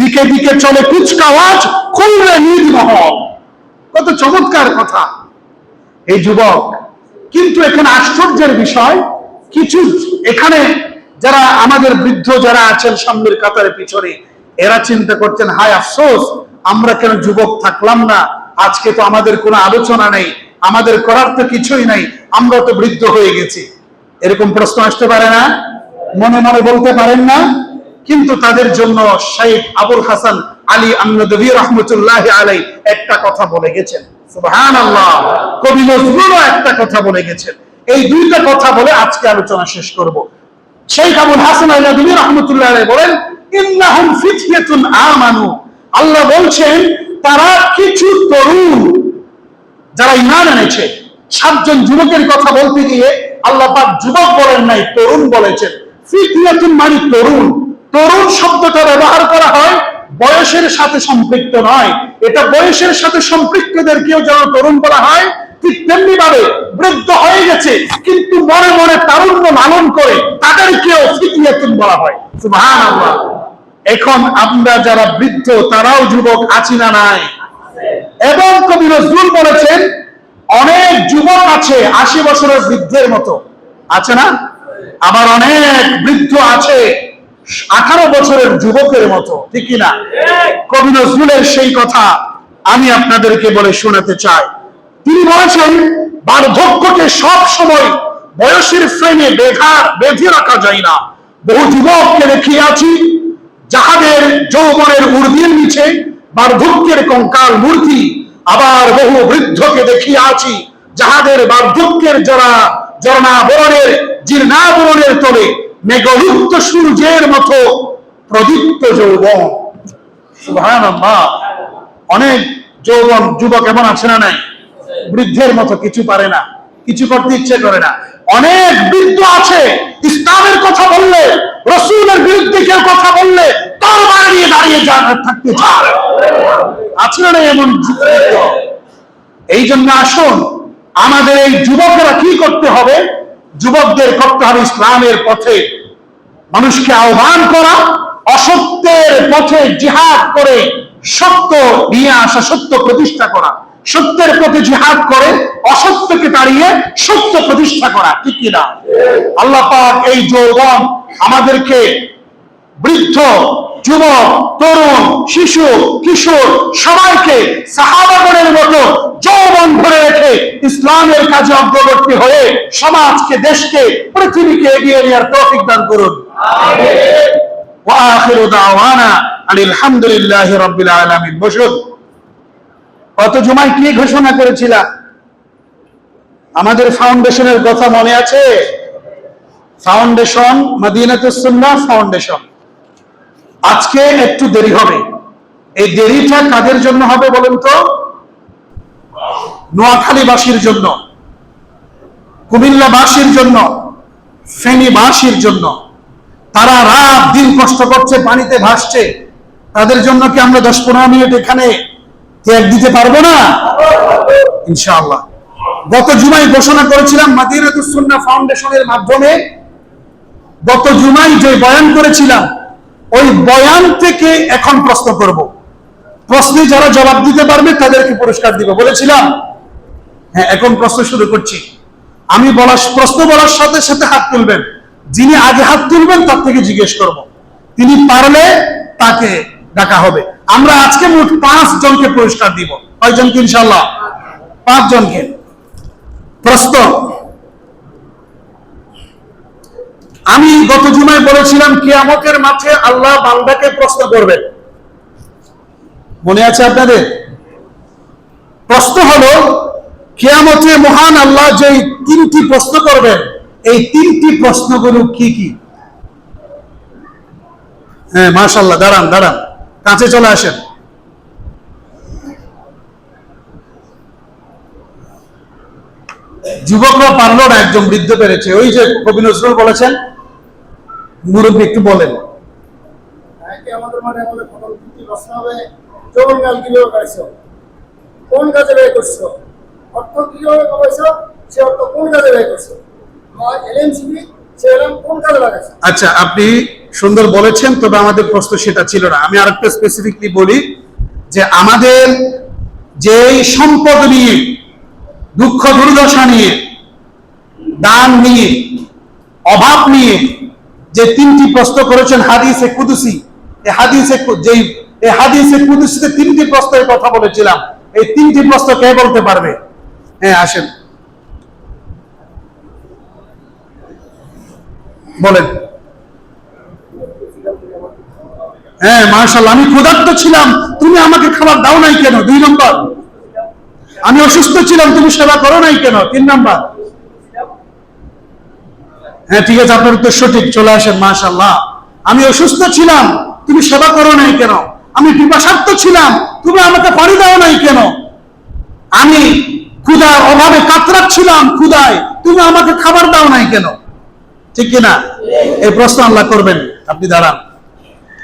দিকে দিকে চলে কুচকাওয়াজ, খুলবে নিজ মহল। কত চমৎকার কথা এই যুবক। কিন্তু এখানে আশ্চর্যের বিষয়, কিছু এখানে যারা আমাদের বৃদ্ধ যারা আছেন সামনের কাতারে পিছনে, এরা চিন্তা করছেন, হায় আফসোস, আমরা কেন যুবক থাকলাম না? আজকে তো আমাদের কোনো আলোচনা নেই, আমাদের করার তো কিছুই নাই, আমরা তো বৃদ্ধ হয়ে গেছি। এরকম প্রশ্ন আসতে পারে না? মনে মনে বলতে পারেন না? কিন্তু তাদের জন্য শাইখ আবুল হাসান আলী আন-নদভী রাহমাতুল্লাহি আলাইহি একটা কথা বলে গেছেন। সুবহানাল্লাহ। কবি নজরুলও একটা কথা বলে গেছেন। এই দুইটা কথা বলে আজকে আলোচনা শেষ করব। শাইখ আবুল হাসান আন-নদভী রাহমাতুল্লাহি আলাইহি বলেন, ইন্নাহুম ফিতয়াতুন আমানু। আল্লাহ বলছেন তারা কিছু তরুণ যারা ঈমান এনেছে। 7 জন যুবকের কথা বলতে গিয়ে আল্লাহ পাক যুবক বলেন নাই, তরুণ বলেছেন। ফিতয়াতুন মানে তরুণ। তরুণ শব্দটা ব্যবহার করা হয় বয়সের সাথে সম্পৃক্ত নয়, এটা বয়সের সাথে সম্পৃক্তদেরকেও যেন তরুণ বলা হয়, ঠিক তেমনি ভাবে বৃদ্ধ হয়ে গেছে কিন্তু মনে মনে তারুণ্য লালন করে তাদেরকেও ফিতরিয়াতুন বলা হয়। সুবহানাল্লাহ। এখন আমরা যারা বৃদ্ধ তারাও যুবক আছি না নাই? এবং কবি নজরুল বলেছেন অনেক যুবক আছে 80 বছরের বৃদ্ধের মতো, আছে না? আবার অনেক বৃদ্ধ আছে 18 বছরের যুবকের মতো, ঠিক কিনা? কবি নজরুলের সেই কথা আমি আপনাদেরকে বলে শোনাতে চাই। তিনি বলেছেন বার্ধক্যকে সব সময় বয়সের ফ্রেমে বেঁধে রাখা যায় না। বহু যুবককে দেখিয়াছি যাহাদের যৌবনের ঊর্ধ্বের নিচে বার্ধক্যের কঙ্কাল মূর্তি, আবার বহু বৃদ্ধকে দেখিয়াছি যাহাদের বার্ধক্যের জরনাবরণের জীর্ণাবরণের তলে মেঘযুক্ত সূর্যের মতো প্রদীপ্ত যৌবন। সুবহানাল্লাহ। অনেক যৌবন যুবক এমন আছে না নাই? বৃদ্ধের মতো কিছু পারে না, কিছু করতে ইচ্ছে করে না। অনেক বৃদ্ধ আছে ইসলামের কথা বললে, রাসূলের বিরুদ্ধে কেউ কথা বললে তরবারি নিয়ে দাঁড়িয়ে থাকতে চায়, আছে না এমন বৃদ্ধ? এই জন্য আসুন আমাদের এই যুবকেরা কি করতে হবে? যুবকদের করতে হবে ইসলামের পথে মানুষকে আহ্বান করা, অসত্যের পথে জিহাদ করে সত্য নিয়ে আসা, সত্য প্রতিষ্ঠা করা, সত্যের পথে জিহাদ করে অসত্যকে তাড়িয়ে সত্য প্রতিষ্ঠা করা, ঠিক কিনা? আল্লাহ পাক এই যৌবন আমাদেরকে বৃদ্ধ, যুবক, তরুণ, শিশু, কিশোর সবাইকে সাহাবাগণের মতো যৌবন ধরে রেখে ইসলামের কাজে অগ্রবর্তী হয়ে সমাজকে, দেশকে, পৃথিবীকে এগিয়ে নেওয়ার তৌফিক দান করুন। আমিন। ওয়া আখিরু দাওয়ানা আলহামদুলিল্লাহি রাব্বিল আলামিন। বসুন। কত জুমায় কি ঘোষণা করেছিলাম? আমাদের ফাউন্ডেশনের কথা মনে আছে? ফাউন্ডেশন, মদিনাতুস সুন্নাহ ফাউন্ডেশন। আজকে একটু দেরি হবে। এই দেরিটা কাদের জন্য হবে বলেন তো? নোয়াখালীবাসীর জন্য, কুমিল্লাবাসীর জন্য, ফেনীবাসীর জন্য। তারা রাত দিন কষ্ট করছে, পানিতে ভাসছে। তাদের জন্য কি আমরা 10-15 মিনিট এখানে ত্যাগ দিতে পারবো না? ইনশাআল্লাহ। গত জুমায় ঘোষণা করেছিলাম মদিনাতুস সুন্নাহ ফাউন্ডেশনের মাধ্যমে, গত জুমায় যে বয়ান করেছিলাম ওই বয়ান থেকে এখন প্রশ্ন করব। প্রশ্নে যারা জবাব দিতে পারবে তাদেরকে পুরস্কার দিব বলেছিলাম। হ্যাঁ, এখন প্রশ্ন শুরু করছি। আমি প্রশ্ন বলার সাথে সাথে হাত তুলবেন। যিনি আগে হাত তুলবেন তার থেকে জিজ্ঞেস করব, তিনি পারলে তাকে ডাকা হবে। আমরা আজকে মোট 5 জনকে পুরস্কার দিব। কয়জনকে? ইনশাআল্লাহ 5 জনকে। প্রশ্ন, আমি গত জুমায় বলেছিলাম কিয়ামতের মাঠে আল্লাহ বান্দাকে প্রশ্ন করবেন, মনে আছে আপনাদের? প্রশ্ন হলো কিয়ামতে মহান আল্লাহ যে 3টি প্রশ্ন করবেন, এই 3টি প্রশ্নগুলো কি কি? হ্যাঁ, মাশাআল্লাহ। দাঁড়ান দাঁড়ান, কাছে চলে আসেন। যুবকরা পারলো না, একজন বৃদ্ধ পেরেছে। ওই যে কবি নজরুল বলেছেন, মুরব্বী একটু বলেন। আমাদের মানে আমাদের প্রশ্ন হবে, যৌবনকাল কিভাবে পাইছো, কোন কাজে ব্যয় করছো, অর্থ কিভাবে কমাইছো, সে অর্থ কোন কাজে ব্যয় করছো, এলএম শিখি সে এলএম কোন কাজে লাগাইছো। আচ্ছা, আপনি সুন্দর বলেছেন, তবে আমাদের প্রশ্ন সেটা ছিল না। আমি আরেকটা স্পেসিফিকলি বলি যে আমাদের যে সম্পদ নিয়ে, দুঃখ দুর্দশা নিয়ে, দান নিয়ে, অভাব নিয়ে যে 3টি প্রশ্ন করেছেন হাদিসে কুদসি, এই হাদিসে কুদসিতে 3টি প্রশ্নের কথা বলেছিলাম। এই 3টি প্রশ্ন কে বলতে পারবে? হ্যাঁ, আসেন বলেন। হ্যাঁ, মাশাআল্লাহ। আমি ক্ষুধার্ত ছিলাম, তুমি আমাকে খাবার দাও নাই কেন? 2 নম্বর। আমি অসুস্থ ছিলাম, তুমি সেবা করো নাই কেন? 3 নম্বর। হ্যাঁ, ঠিক আছে, আপনার উত্তর সঠিক। চলে আসেন। মাশাআল্লাহ। আমি অসুস্থ ছিলাম, তুমি সেবা করো নাই কেন? আমি পিপাসার্ত ছিলাম, তুমি আমাকে পানি দাও নাই কেন? আমি ক্ষুধার অভাবে কাতরাচ্ছিলাম, ক্ষুধায়, তুমি আমাকে খাবার দাও নাই কেন? ঠিক কিনা? এই প্রশ্ন আল্লাহ করবেন। আপনি দাঁড়ান।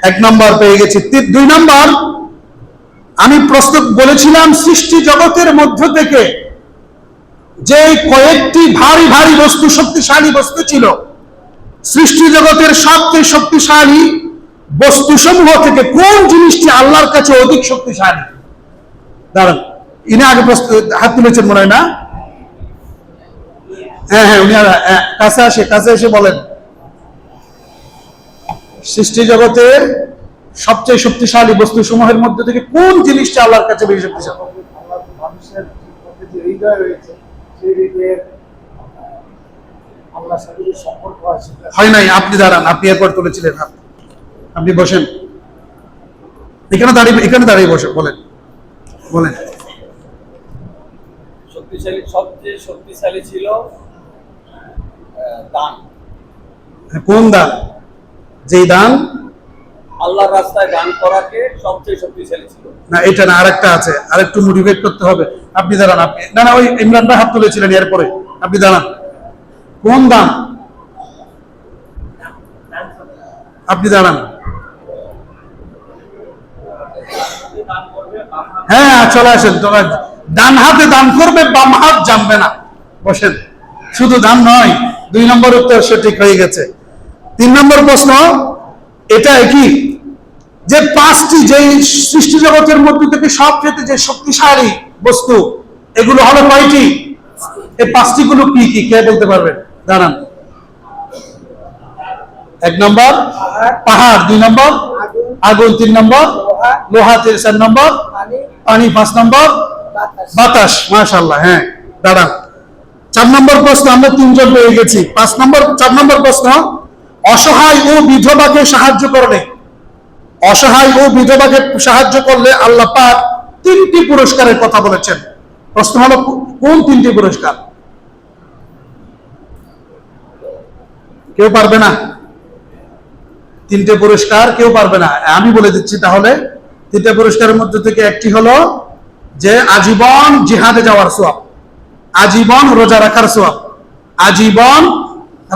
1 নম্বর পেয়ে গেছি। 2 নম্বর, আমি প্রশ্ন বলেছিলাম সৃষ্টি জগতের মধ্য থেকে যে কয়েকটি ভারী ভারী বস্তু, শক্তিশালী বস্তু ছিল, সৃষ্টি জগতের সবচেয়ে শক্তিশালী বস্তু সমূহ থেকে কোন জিনিসটি আল্লাহর কাছে অধিক শক্তিশালী? দাঁড়ান, ইনি আগে হাত তুলেছেন মনে হয় না? হ্যাঁ, উনি কাছে এসে বলেন, সৃষ্টি জগতের সবচেয়ে শক্তিশালী বস্তু সমূহের মধ্যে থেকে কোন জিনিসটা আল্লাহর কাছে বেশি শক্তিশালী? মানুষের মধ্যে যে হৃদয় রয়েছে, সেই হৃদয়ের আল্লাহর সাথে যে সম্পর্ক আছে। হয় নাই, আপনি দাঁড়ান, আপনি এরপর তুলেছিলেন হাত। আপনি বসেন, এখানে দাঁড়িয়ে বসেন, বলেন। সবচেয়ে শক্তিশালী ছিল দান। কোন দান? যেই দান আল্লাহর রাস্তায় দান করাকে সবচেয়ে শক্তিশালী ছিল। না, এটা না, আরেকটা আছে, আরেকটু মোটিভেট করতে হবে। আপনি দাঁড়ান, আপনি না, ওই ইমরান ভাই হাত তুলেছিলেন এরপরে, আপনি দাঁড়ান। কোন দান? আপনি দাঁড়ান। হ্যাঁ, চলে আসেন। ডান হাতে দান করবে, বাম হাত জানবে না। বসেন। শুধু দান নয়, 2 নম্বর উত্তর সঠিক হয়ে গেছে। 3 নম্বর প্রশ্ন এটা কি, যে 5টি যেই সৃষ্টি জগতের মধ্যে থেকে সবচেয়ে যে শক্তিশালী বস্তু, এগুলো হলো কয়টি? এই 5টি গুলো কি কি, কে বলতে পারবেন? দাঁড়ান। 1 নম্বর পাহাড়, 2 নম্বর আগুন, 3 নম্বর লোহা, 4 নম্বর পানি, 5 নম্বর বাতাস। মাশাআল্লাহ, হ্যাঁ, দাঁড়ান। 4 নম্বর প্রশ্ন আমরা 3 জন পেয়ে গেছি। 4 নম্বর প্রশ্ন, অসহায় ও বিধবাকে সাহায্য করলে, আল্লাহ পাক 3টি পুরস্কারের কথা বলেছেন। প্রশ্ন হলো কোন 3টি পুরস্কার? কেউ পারবে না? 3টে পুরস্কার কেউ পারবে না, আমি বলে দিচ্ছি তাহলে। 3টে পুরস্কারের মধ্যে থেকে একটি হলো যে আজীবন জিহাদে যাওয়ার সওয়াব, আজীবন রোজা রাখার সওয়াব, আজীবন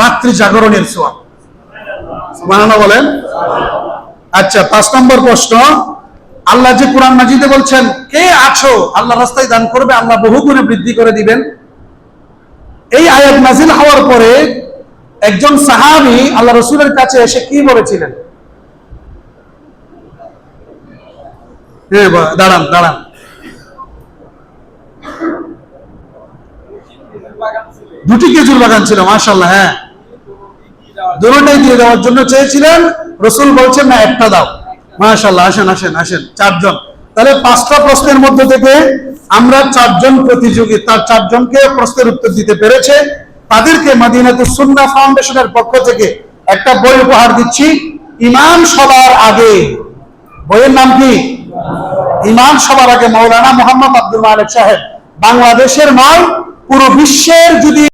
রাত্রি জাগরণের সওয়াব। সুবহানাল্লাহ বলেন। আচ্ছা, 5 নম্বর প্রশ্ন, আল্লাহ যে কোরআন মাজিদে বলছেন কে আছো আল্লাহ রাস্তায় দান করবে, আল্লাহ বহু গুণে বৃদ্ধি করে দিবেন। এই আয়াত নাযিল হওয়ার পরে একজন সাহাবী আল্লাহ রাসূলের কাছে এসে কি বলেছিলেন? দাঁড়ান। দুটি খেজুর বাগান ছিল, মাশাআল্লাহ, হ্যাঁ, দুটোটাই দিয়ে দেওয়ার জন্য চেয়েছিলেন। রাসূল বলছেন না, একটা দাও। মাশাআল্লাহ, আসেন 4 জন। তাহলে 5টা প্রশ্নের মধ্যে থেকে আমরা 4 জন প্রতিযোগী, তার 4 জনকে প্রশ্নের উত্তর দিতে পেরেছে। তাদেরকে মদিনাতুস সুন্নাহ ফাউন্ডেশনের পক্ষ থেকে একটা বই উপহার দিচ্ছি, ঈমান সবার আগে। বইয়ের নাম কি? ঈমান সবার আগে, মাওলানা মুহাম্মদ আব্দুল মালিক সাহেব। বাংলাদেশের নয়, পুরো বিশ্বের যদি